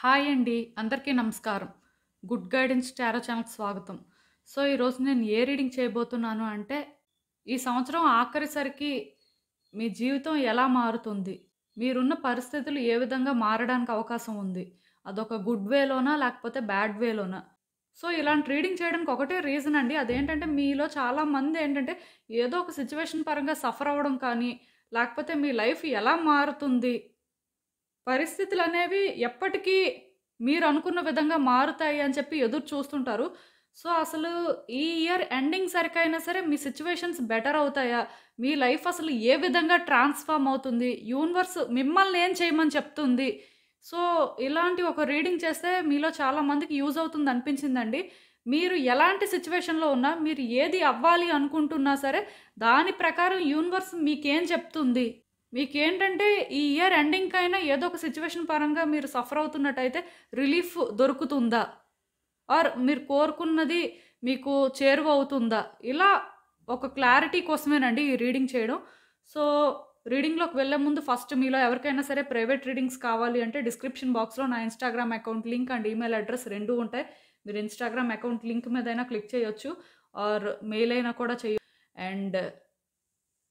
Hi అండి. అందరికీ నమస్కారం. గుడ్ గైడెన్స్ టారో ఛానల్‌కి స్వాగతం. సో, ఈరోజు నేను ఏ రీడింగ్ చేయబోతున్నాను అంటే, ఈ సంవత్సరం ఆఖరిసరికి మీ జీవితం ఎలా మారుతుంది? మీరున్న పరిస్థితులు ఏ విధంగా మారడానికి అవకాశం ఉంది? అదొక గుడ్ వేలోనా? లేకపోతే బ్యాడ్ వేలోనా? సో, ఇలాంటి రీడింగ్ చేయడానికి ఒకటే రీజన్ అండి. అదేంటంటే మీలో చాలామంది ఏంటంటే, ఏదో ఒక సిట్యుయేషన్ పరంగా సఫర్ అవ్వడం కానీ, లేకపోతే మీ లైఫ్ ఎలా మారుతుంది? పరిస్థితులనేవి ఎప్పటికీ మీరనుకున్న విధంగా మారుతాయి అని చెప్పి ఎదురు చూస్తుంటారు. సో, అసలు ఈ ఇయర్ ఎండింగ్ సరికైనా సరే మీ సిట్యుయేషన్స్ బెటర్ అవుతాయా? మీ లైఫ్ అసలు ఏ విధంగా ట్రాన్స్‌ఫార్మ్ అవుతుంది? యూనివర్స్ మిమ్మల్ని ఏం చేయమని చెప్తుంది? సో, ఇలాంటి ఒక రీడింగ్ చేస్తే మీలో చాలా మందికి యూజ్ అవుతుంది అనిపించిందండి. మీరు ఎలాంటి సిట్యుయేషన్‌లో ఉన్నా, మీరు ఏది అవ్వాలి అనుకుంటున్నా సరే, దాని ప్రకారం యూనివర్స్ మీకేం చెప్తుంది? మీకేంటంటే ఈ ఇయర్ ఎండింగ్‌కైనా ఏదో ఒక సిట్యుయేషన్ పరంగా మీరు సఫర్ అవుతున్నట్టయితే రిలీఫ్ దొరుకుతుందా? ఆర్ మీరు కోరుకున్నది మీకు చేరువవుతుందా? ఇలా ఒక క్లారిటీ కోసమేనండి ఈ రీడింగ్ చేయడం. సో, రీడింగ్‌లోకి వెళ్ళే ముందు ఫస్ట్ మీలో ఎవరికైనా సరే ప్రైవేట్ రీడింగ్స్ కావాలి అంటే డిస్క్రిప్షన్ బాక్స్‌లో నా Instagram account link and email address 2 ఉంటాయి. మీరు ఇన్‌స్టాగ్రామ్ అకౌంట్ లింక్ మీదైనా క్లిక్ చేయొచ్చు. ఆర్ మెయిల్ అయినా కూడా అండ్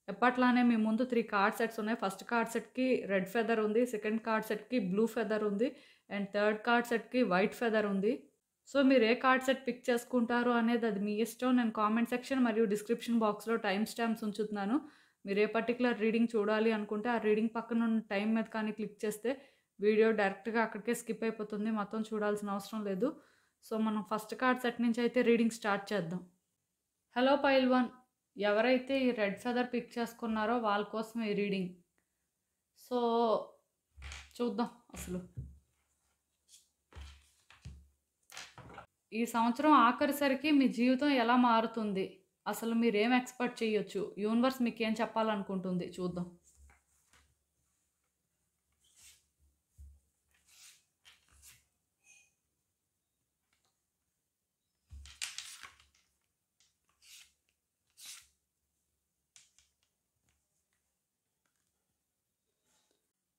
ఎప్పట్లానే మీ ముందు 3 కార్డ్ సెట్స్ ఉన్నాయి. ఫస్ట్ కార్డ్ సెట్‌కి రెడ్ ఫెదర్ ఉంది. సెకండ్ కార్డ్ సెట్‌కి బ్లూ ఫెదర్ ఉంది. అండ్ థర్డ్ కార్డ్ సెట్‌కి వైట్ ఫెదర్ ఉంది. సో, మీరు ఏ కార్డ్ సెట్ పిక్ చేసుకుంటారు అనేది అది మీ ఇష్టం. నేను కామెంట్ సెక్షన్ మరియు డిస్క్రిప్షన్ బాక్స్‌లో టైమ్ స్టాంప్స్ ఉంచుతున్నాను. మీరు ఏ పర్టిక్యులర్ రీడింగ్ చూడాలి అనుకుంటే ఆ రీడింగ్ పక్కన ఉన్న టైం మీద కానీ క్లిక్ చేస్తే వీడియో డైరెక్ట్‌గా అక్కడికే స్కిప్ అయిపోతుంది. మొత్తం చూడాల్సిన అవసరం లేదు. సో, మనం ఫస్ట్ కార్డ్ సెట్ నుంచి అయితే రీడింగ్ స్టార్ట్ చేద్దాం. హలో పైల్వాన్. ఎవరైతే ఈ రెడ్ ఫెదర్ పిక్ చేసుకున్నారో వాళ్ళ కోసం ఈ రీడింగ్. సో, చూద్దాం అసలు. ఈ సంవత్సరం ఆఖరిసరికి మీ జీవితం ఎలా మారుతుంది? అసలు మీరేం ఎక్స్‌పెక్ట్ చేయొచ్చు? యూనివర్స్ మీకేం చెప్పాలనుకుంటుంది? చూద్దాం.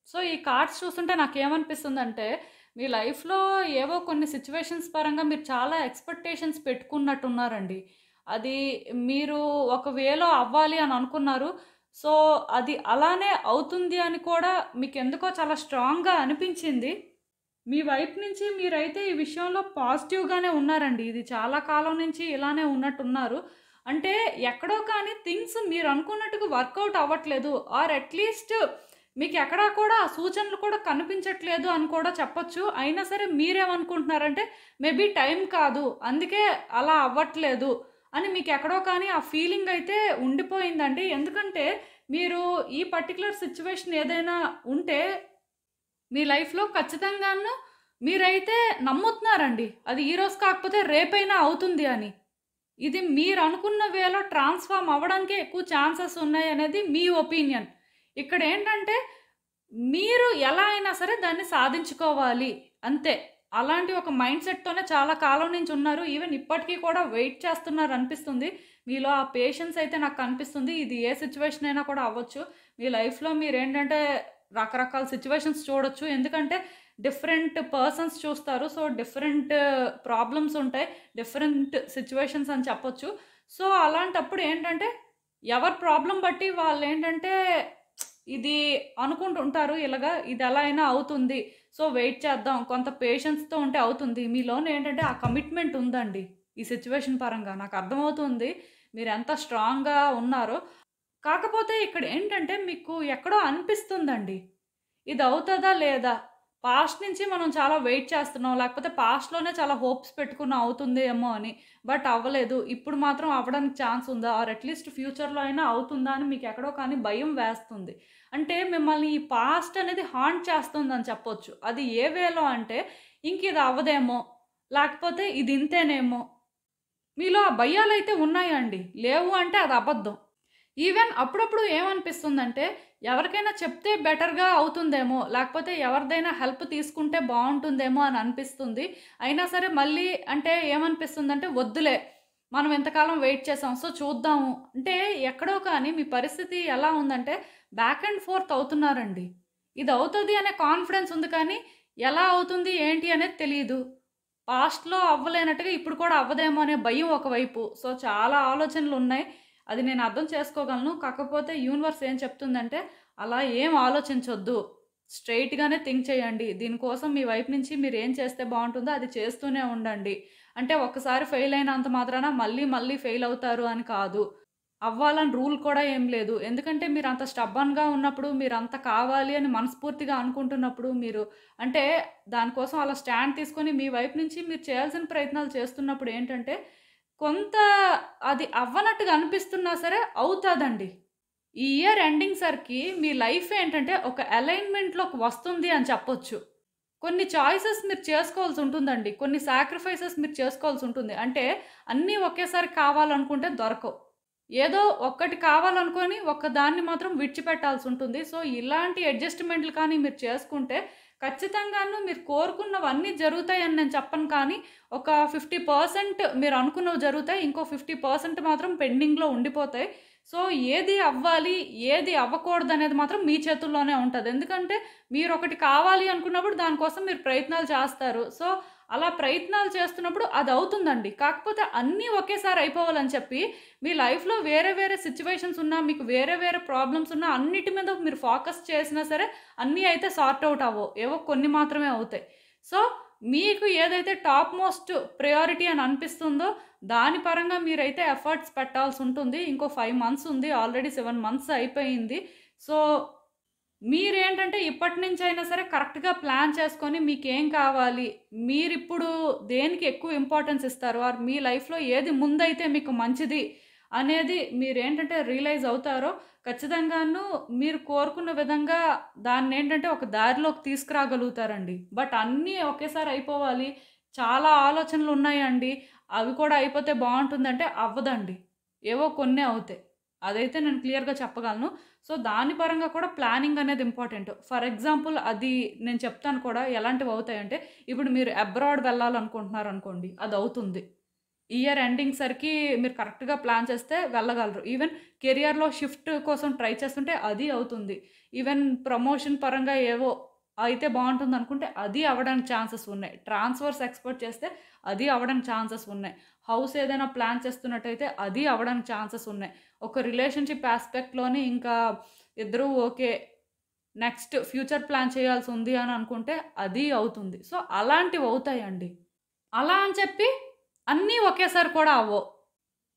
సో, ఈ కార్డ్స్ చూస్తుంటే నాకేమనిపిస్తుందంటే, మీ లైఫ్‌లో ఏవో కొన్ని సిట్యుయేషన్స్ పరంగా మీరు చాలా ఎక్స్‌పెక్టేషన్స్ పెట్టుకున్నట్టున్నారండి. అది మీరు ఒక వేలో అవ్వాలి అని అనుకున్నారు. సో, అది అలానే అవుతుంది అని కూడా మీకెందుకో చాలా స్ట్రాంగ్‌గా అనిపించింది. మీ వైపు నుంచి మీరైతే ఈ విషయంలో పాజిటివ్‌గానే ఉన్నారండి. ఇది చాలా కాలం నుంచి ఇలానే ఉన్నట్టున్నారు. అంటే ఎక్కడో కానీ థింగ్స్ మీరనుకున్నట్టుగా వర్కౌట్ అవ్వట్లేదు. ఆర్ అట్‌లీస్ట్ మీకెక్కడా కూడా ఆ సూచనలు కూడా కనిపించట్లేదు అని కూడా చెప్పొచ్చు. అయినా సరే మీరేమనుకుంటున్నారంటే మేబీ టైం కాదు. అందుకే అలా అవ్వట్లేదు అని మీకెక్కడో కానీ ఆ ఫీలింగ్ అయితే ఉండిపోయిందండి. ఎందుకంటే మీరు ఈ పర్టిక్యులర్ సిట్యుయేషన్ ఏదైనా ఉంటే మీ లైఫ్‌లో ఖచ్చితంగాను మీరైతే నమ్ముతున్నారండి. అది ఈరోజు కాకపోతే రేపైనా అవుతుంది అని. ఇది మీరనుకున్న వేలో ట్రాన్స్‌ఫార్మ్ అవ్వడానికే ఎక్కువ ఛాన్సెస్ ఉన్నాయనేది మీ ఒపీనియన్. ఇక్కడేంటంటే మీరు ఎలా అయినా సరే దాన్ని సాధించుకోవాలి అంతే. అలాంటి ఒక మైండ్ సెట్‌తోనే చాలా కాలం నుంచి ఉన్నారు. ఈవెన్ ఇప్పటికి కూడా వెయిట్ చేస్తున్నారనిపిస్తుంది. మీలో ఆ పేషెన్స్ అయితే నాకు కనిపిస్తుంది. ఇది ఏ సిట్యుయేషన్ అయినా కూడా అవ్వచ్చు. మీ లైఫ్‌లో మీరేంటంటే రకరకాల సిట్యుయేషన్స్ చూడొచ్చు. ఎందుకంటే డిఫరెంట్ పర్సన్స్ చూస్తారు. సో, డిఫరెంట్ ప్రాబ్లమ్స్ ఉంటాయి. డిఫరెంట్ సిట్యుయేషన్స్ అని చెప్పొచ్చు. సో, అలాంటప్పుడు ఏంటంటే ఎవరి ప్రాబ్లమ్ బట్టి వాళ్ళేంటంటే ఇది అనుకుంటుంటారు ఇలాగా ఇది ఎలా అయినా అవుతుంది. సో, వెయిట్ చేద్దాం. కొంత పేషెన్స్‌తో ఉంటే అవుతుంది. మీలోనేంటంటే ఆ కమిట్మెంట్ ఉందండి. ఈ సిట్యుయేషన్ పరంగా నాకర్థమవుతుంది. మీరెంత స్ట్రాంగ్‌గా ఉన్నారో. కాకపోతే ఇక్కడేంటంటే మీకు ఎక్కడో అనిపిస్తుందండి. ఇదవుతదా? లేదా? పాస్ట్ నుంచి మనం చాలా వెయిట్ చేస్తున్నాం. లేకపోతే పాస్ట్‌లోనే చాలా హోప్స్ పెట్టుకున్నాం అవుతుందేమో అని. బట్ అవ్వలేదు. ఇప్పుడు మాత్రం అవ్వడానికి ఛాన్స్ ఉందా? ఆర్ అట్‌లీస్ట్ ఫ్యూచర్‌లో అయినా అవుతుందా? అని మీకెక్కడో కానీ భయం వేస్తుంది. అంటే మిమ్మల్ని ఈ పాస్ట్ అనేది హాంట్ చేస్తుందని చెప్పొచ్చు. అది ఏ వేలో అంటే ఇంకిది అవ్వదేమో! లేకపోతే ఇది ఇంతేనేమో! మీలో ఆ భయాలైతే ఉన్నాయండి. లేవు అంటే అది అబద్ధం. ఈవెన్ అప్పుడప్పుడు ఏమనిపిస్తుందంటే, ఎవరికైనా చెప్తే బెటర్‌గా అవుతుందేమో, లేకపోతే ఎవరిదైనా హెల్ప్ తీసుకుంటే బావుంటుందేమో అని అనిపిస్తుంది. అయినా సరే మళ్ళీ అంటే ఏమనిపిస్తుందంటే, వద్దులే మనం ఇంతకాలం వెయిట్ చేసాం. సో, చూద్దాము. అంటే ఎక్కడో కానీ మీ పరిస్థితి ఎలా ఉందంటే, బ్యాక్ అండ్ ఫోర్త్ అవుతున్నారండి. ఇది అవుతది అనే కాన్ఫిడెన్స్ ఉంది కానీ, ఎలా అవుతుంది ఏంటి అనేది తెలీదు. పాస్ట్‌లో అవ్వలేనట్టుగా ఇప్పుడు కూడా అవ్వదేమో అనే భయం ఒకవైపు. సో, చాలా ఆలోచనలున్నాయి. అది నేను అర్థం చేసుకోగలను. కాకపోతే యూనివర్స్ ఏం చెప్తుందంటే, అలా ఏం ఆలోచించొద్దు. స్ట్రెయిట్‌గానే థింక్ చేయండి. దీనికోసం మీ వైపు నుంచి మీరేం చేస్తే బావుంటుందో అది చేస్తూనే ఉండండి. అంటే ఒక్కసారి ఫెయిల్ అయినంత మాత్రాన మళ్ళీ మళ్ళీ ఫెయిల్ అవుతారు అని కాదు. అవ్వాలని రూల్ కూడా ఏం లేదు. ఎందుకంటే మీరంత స్టబ్బర్న్‌గా ఉన్నప్పుడు, మీరంత కావాలి అని మనస్ఫూర్తిగా అనుకుంటున్నప్పుడు, మీరు అంటే దానికోసం అలా స్టాండ్ తీసుకొని మీ వైపు నుంచి మీరు చేయాల్సిన ప్రయత్నాలు చేస్తున్నప్పుడు ఏంటంటే, కొంత అది అవ్వనట్టుగా అనిపిస్తున్నా సరే అవుతాదండి. ఈ ఇయర్ ఎండింగ్ సరికి మీ లైఫ్ ఏంటంటే ఒక అలైన్‌మెంట్‌లోకి వస్తుంది అని చెప్పొచ్చు. కొన్ని చాయిసెస్ మీరు చేసుకోవాల్సి ఉంటుందండి. కొన్ని సాక్రిఫైసెస్ మీరు చేసుకోవాల్సి ఉంటుంది. అంటే అన్నీ ఒకేసారి కావాలనుకుంటే దొరకవు. ఏదో ఒక్కటి కావాలనుకోని ఒక్కదాన్ని మాత్రం విడిచిపెట్టాల్సుంటుంది. సో, ఇలాంటి అడ్జస్ట్‌మెంట్‌లు కానీ మీరు చేసుకుంటే ఖచ్చితంగాను మీరు కోరుకున్నవన్నీ జరుగుతాయని నేను చెప్పను కానీ, ఒక 50% మీరు అనుకున్నవి జరుగుతాయి. ఇంకో 50% మాత్రం పెండింగ్‌లో ఉండిపోతాయి. సో, ఏది అవ్వాలి, ఏది అవ్వకూడదనేది మాత్రం మీ చేతుల్లోనే ఉంటది. ఎందుకంటే మీరొకటి కావాలి అనుకున్నప్పుడు దానికోసం మీరు ప్రయత్నాలు చేస్తారు. సో, అలా ప్రయత్నాలు చేస్తున్నప్పుడు అదవుతుందండి. కాకపోతే అన్నీ ఒకేసారి అయిపోవాలని చెప్పి, మీ లైఫ్‌లో వేరే వేరే సిట్యుయేషన్స్ ఉన్నా, మీకు వేరే వేరే ప్రాబ్లమ్స్ ఉన్నా అన్నిటి మీద మీరు ఫోకస్ చేసినా సరే, అన్నీ అయితే సార్ట్ ఔట్ అవ్వవు. ఏవో కొన్ని మాత్రమే అవుతాయి. సో, మీకు ఏదైతే టాప్ మోస్ట్ ప్రయారిటీ అని అనిపిస్తుందో, దాని పరంగా మీరైతే ఎఫర్ట్స్ పెట్టాల్సుంటుంది. ఇంకో 5 మంత్స్ ఉంది. ఆల్రెడీ 7 మంత్స్ అయిపోయింది. సో, మీరేంటంటే ఇప్పటినుంచైనా సరే కరెక్ట్‌గా ప్లాన్ చేసుకొని మీకేం కావాలి? మీరిప్పుడు దేనికి ఎక్కువ ఇంపార్టెన్స్ ఇస్తారు? ఆర్ మీ లైఫ్‌లో ఏది ముందైతే మీకు మంచిది అనేది మీరేంటంటే రియలైజ్ అవుతారో ఖచ్చితంగాను మీరు కోరుకున్న విధంగా దాన్నేంటంటే ఒక దారిలోకి తీసుకురాగలుగుతారండి. బట్ అన్నీ ఒకేసారి అయిపోవాలి. చాలా ఆలోచనలున్నాయండి. అవి కూడా అయిపోతే బావుంటుందంటే అవ్వదండి. ఏవో కొన్నే అవుతాయి. అదైతే నేను క్లియర్‌గా చెప్పగలను. సో, దాని పరంగా కూడా ప్లానింగ్ అనేది ఇంపార్టెంట్. ఫర్ ఎగ్జాంపుల్ అది నేను చెప్తాను కూడా ఎలాంటివవుతాయంటే, ఇప్పుడు మీరు అబ్రాడ్ వెళ్ళాలనుకుంటున్నారనుకోండి, అదవుతుంది. ఇయర్ ఎండింగ్ సరికి మీరు కరెక్ట్‌గా ప్లాన్ చేస్తే వెళ్ళగలరు. ఈవెన్ కెరియర్‌లో షిఫ్ట్ కోసం ట్రై చేస్తుంటే అది అవుతుంది. ఈవెన్ ప్రమోషన్ పరంగా ఏవో అయితే బావుంటుందనుకుంటే అది అవ్వడానికి ఛాన్సెస్ ఉన్నాయి. ట్రాన్స్‌ఫర్స్ ఎక్స్‌పెక్ట్ చేస్తే అది అవ్వడానికి ఛాన్సెస్ ఉన్నాయి. హౌస్ ఏదైనా ప్లాన్ చేస్తున్నట్టయితే అది అవ్వడానికి ఛాన్సెస్ ఉన్నాయి. ఒక రిలేషన్‌షిప్ యాస్పెక్ట్‌లోని ఇంకా ఇద్దరూ ఓకే. నెక్స్ట్ ఫ్యూచర్ ప్లాన్ చేయాల్సుంది అని అనుకుంటే అది అవుతుంది. సో, అలాంటివవుతాయండి. అలా అని చెప్పి అన్నీ ఒకేసారి కూడా అవ్వవు.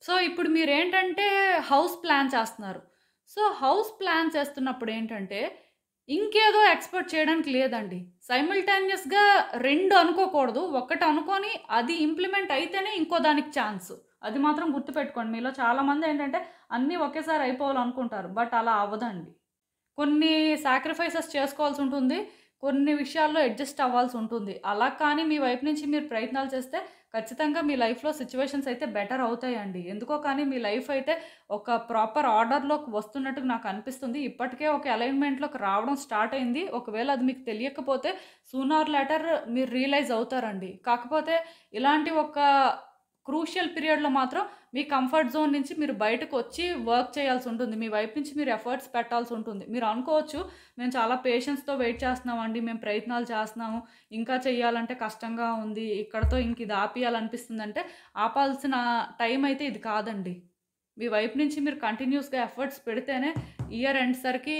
సో, ఇప్పుడు మీరేంటంటే హౌస్ ప్లాన్ చేస్తున్నారు. సో, హౌస్ ప్లాన్ చేస్తున్నప్పుడేంటంటే, ఇంకేదో ఎక్స్‌పెక్ట్ చేయడానికి లేదండి. సైమల్టేనియస్‌గా 2 అనుకోకూడదు. ఒకటి అనుకోని అది ఇంప్లిమెంట్ అయితేనే ఇంకో దానికి ఛాన్స్. అది మాత్రం గుర్తుపెట్టుకోండి. మీలో చాలామందేంటంటే అన్నీ ఒకేసారి అయిపోవాలనుకుంటారు. బట్ అలా అవ్వదండి. కొన్ని సాక్రిఫైసెస్ చేసుకోవాల్సుంటుంది. కొన్ని విషయాల్లో అడ్జస్ట్ అవ్వాల్సుంటుంది. అలా కానీ మీ వైపు నుంచి మీరు ప్రయత్నాలు చేస్తే ఖచ్చితంగా మీ లైఫ్‌లో సిట్యుయేషన్స్ అయితే బెటర్ అవుతాయండి. ఎందుకో కానీ మీ లైఫ్ అయితే ఒక ప్రాపర్ ఆర్డర్‌లోకి వస్తున్నట్టుగా నాకు అనిపిస్తుంది. ఇప్పటికే ఒక అలైన్‌మెంట్‌లోకి రావడం స్టార్ట్ అయింది. ఒకవేళ అది మీకు తెలియకపోతే సూన్ ఆర్ లేటర్ మీరు రియలైజ్ అవుతారండి. కాకపోతే ఇలాంటి ఒక క్రూషియల్ పీరియడ్‌లో మాత్రం మీ కంఫర్ట్ జోన్ నుంచి మీరు బయటకొచ్చి వర్క్ చేయాల్సుంటుంది. మీ వైపు నుంచి మీరు ఎఫర్ట్స్ పెట్టాల్సుంటుంది. మీరు అనుకోవచ్చు, మేము చాలా పేషెన్స్‌తో వెయిట్ చేస్తున్నామండి. మేము ప్రయత్నాలు చేస్తున్నాము. ఇంకా చెయ్యాలంటే కష్టంగా ఉంది. ఇక్కడితో ఇంక ఇది ఆపేయాలనిపిస్తుందంటే, ఆపాల్సిన టైం అయితే ఇది కాదండి. మీ వైపు నుంచి మీరు కంటిన్యూయస్‌గా ఎఫర్ట్స్ పెడితేనే ఇయర్ ఎండ్ సరికి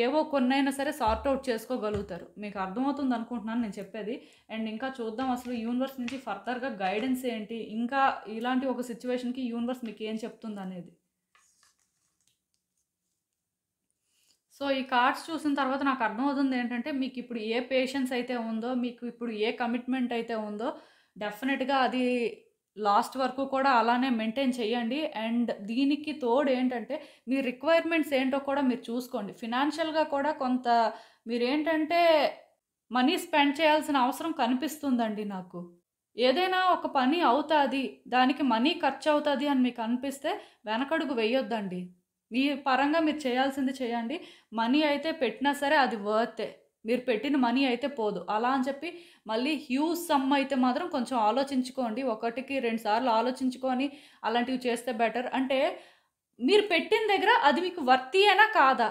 ఏవో కొన్నైనా సరే సార్ట్ ఔట్ చేసుకోగలుగుతారు. మీకు అర్థమవుతుంది అనుకుంటున్నాను నేను చెప్పేది. అండ్ ఇంకా చూద్దాం అసలు యూనివర్స్ నుంచి ఫర్దర్‌గా గైడెన్స్ ఏంటి? ఇంకా ఇలాంటి ఒక సిట్యుయేషన్‌కి యూనివర్స్ మీకేం చెప్తుందనేది. సో, ఈ కార్డ్స్ చూసిన తర్వాత నాకు అర్థమవుతుంది ఏంటంటే, మీకిప్పుడు ఏ పేషెన్స్ అయితే ఉందో, మీకు ఇప్పుడు ఏ కమిట్మెంట్ అయితే ఉందో, డెఫినిట్‌గా అది లాస్ట్ వరకు కూడా అలానే మెయింటైన్ చేయండి. అండ్ దీనికి తోడు ఏంటంటే, మీ రిక్వైర్మెంట్స్ ఏంటో కూడా మీరు చూసుకోండి. ఫినాన్షియల్‌గా కూడా కొంత మీరేంటంటే, మనీ స్పెండ్ చేయాల్సిన అవసరం కనిపిస్తుందండి నాకు. ఏదైనా ఒక పని అవుతాది, దానికి మనీ ఖర్చవుతది అని మీకు అనిపిస్తే వెనకడుగు వేయొద్దండి. మీ పరంగా మీరు చేయాల్సింది చేయండి. మనీ అయితే పెట్టినా సరే అది వర్తే. మీరు పెట్టిన మనీ అయితే పోదు. అలా అని చెప్పి మళ్ళీ హ్యూజ్ సమ్ అయితే మాత్రం కొంచెం ఆలోచించుకోండి. ఒకటికి 2 సార్లు ఆలోచించుకొని అలాంటివి చేస్తే బెటర్. అంటే మీరు పెట్టిన దగ్గర అది మీకు వర్తీయేనా కాదా?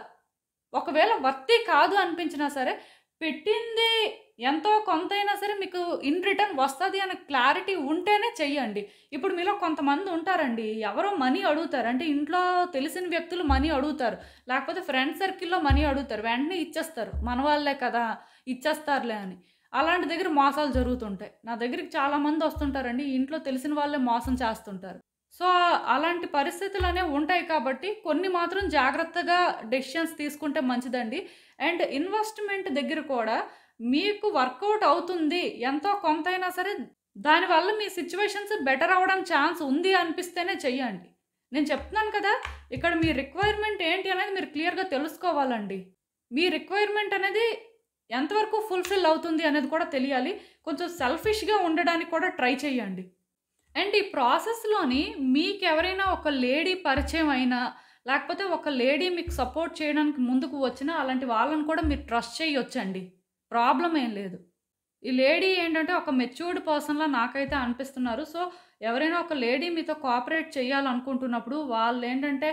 ఒకవేళ వర్తీ కాదు అనిపించినా సరే పెట్టింది ఎంతో కొంతైనా సరే మీకు ఇన్ రిటర్న్ వస్తది అనే క్లారిటీ ఉంటేనే చెయ్యండి. ఇప్పుడు మీలో కొంతమంది ఉంటారండి. ఎవరో మనీ అడుగుతారు. అంటే ఇంట్లో తెలిసిన వ్యక్తులు మనీ అడుగుతారు. లేకపోతే ఫ్రెండ్ సర్కిల్‌లో మనీ అడుగుతారు. వెంటనే ఇచ్చేస్తారు. మన వాళ్ళే కదా! ఇచ్చేస్తారులే అని. అలాంటి దగ్గర మోసాలు జరుగుతుంటాయి. నా దగ్గరికి చాలామంది వస్తుంటారండి. ఇంట్లో తెలిసిన వాళ్ళే మోసం చేస్తుంటారు. సో, అలాంటి పరిస్థితులనేవి ఉంటాయి కాబట్టి కొన్ని మాత్రం జాగ్రత్తగా డెసిషన్స్ తీసుకుంటే మంచిదండి. అండ్ ఇన్వెస్ట్‌మెంట్ దగ్గర కూడా మీకు వర్కౌట్ అవుతుంది. ఎంతో కొంతైనా సరే దానివల్ల మీ సిట్యుయేషన్స్ బెటర్ అవ్వడానికి ఛాన్స్ ఉంది అనిపిస్తేనే చెయ్యండి. నేను చెప్తున్నాను కదా! ఇక్కడ మీ రిక్వైర్మెంట్ ఏంటి అనేది మీరు క్లియర్‌గా తెలుసుకోవాలండి. మీ రిక్వైర్మెంట్ అనేది ఎంతవరకు ఫుల్‌ఫిల్ అవుతుంది అనేది కూడా తెలియాలి. కొంచెం సెల్ఫిష్‌గా ఉండడానికి కూడా ట్రై చేయండి. అండ్ ఈ ప్రాసెస్‌లోని మీకెవరైనా ఒక లేడీ పరిచయం అయినా, లేకపోతే ఒక లేడీ మీకు సపోర్ట్ చేయడానికి ముందుకు వచ్చినా, అలాంటి వాళ్ళని కూడా మీరు ట్రస్ట్ చేయొచ్చండి. ప్రాబ్లమ్ ఏం లేదు. ఈ లేడీ ఏంటంటే ఒక మెచ్యూర్డ్ పర్సన్‌లా నాకైతే అనిపిస్తున్నారు. సో, ఎవరైనా ఒక లేడీ మీతో కోఆపరేట్ చేయాలనుకుంటున్నప్పుడు వాళ్ళేంటంటే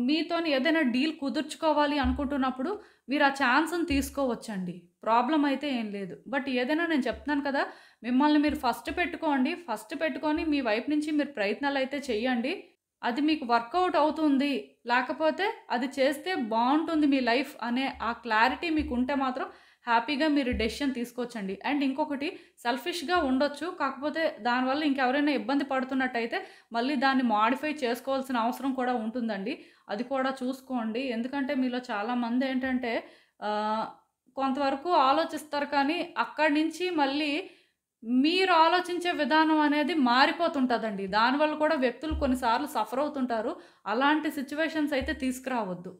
మీతోని ఏదైనా డీల్ కుదుర్చుకోవాలి అనుకుంటున్నప్పుడు మీరు ఆ ఛాన్స్‌ని తీసుకోవచ్చండి. ప్రాబ్లమ్ అయితే ఏం లేదు. బట్ ఏదైనా నేను చెప్తున్నాను కదా! మిమ్మల్ని మీరు ఫస్ట్ పెట్టుకోండి. ఫస్ట్ పెట్టుకొని మీ వైపు నుంచి మీరు ప్రయత్నాలైతే చేయండి. అది మీకు వర్కౌట్ అవుతుంది. లేకపోతే అది చేస్తే బావుంటుంది మీ లైఫ్ అనే ఆ క్లారిటీ మీకుంటే మాత్రం హ్యాపీగా మీరు డెసిషన్ తీసుకోవచ్చండి. అండ్ ఇంకొకటి సెల్ఫిష్‌గా ఉండొచ్చు. కాకపోతే దానివల్ల ఇంకెవరైనా ఇబ్బంది పడుతున్నట్టయితే మళ్ళీ దాన్ని మోడిఫై చేసుకోవాల్సిన అవసరం కూడా ఉంటుందండి. అది కూడా చూసుకోండి. ఎందుకంటే మీలో చాలామందేంటంటే ఆహ్, కొంతవరకు ఆలోచిస్తారు కానీ అక్కడి నుంచి మళ్ళీ మీరు ఆలోచించే విధానం అనేది మారిపోతుంటదండి. దానివల్ల కూడా వ్యక్తులు కొన్నిసార్లు సఫర్ అవుతుంటారు. అలాంటి సిట్యుయేషన్స్ అయితే తీసుకురావద్దు.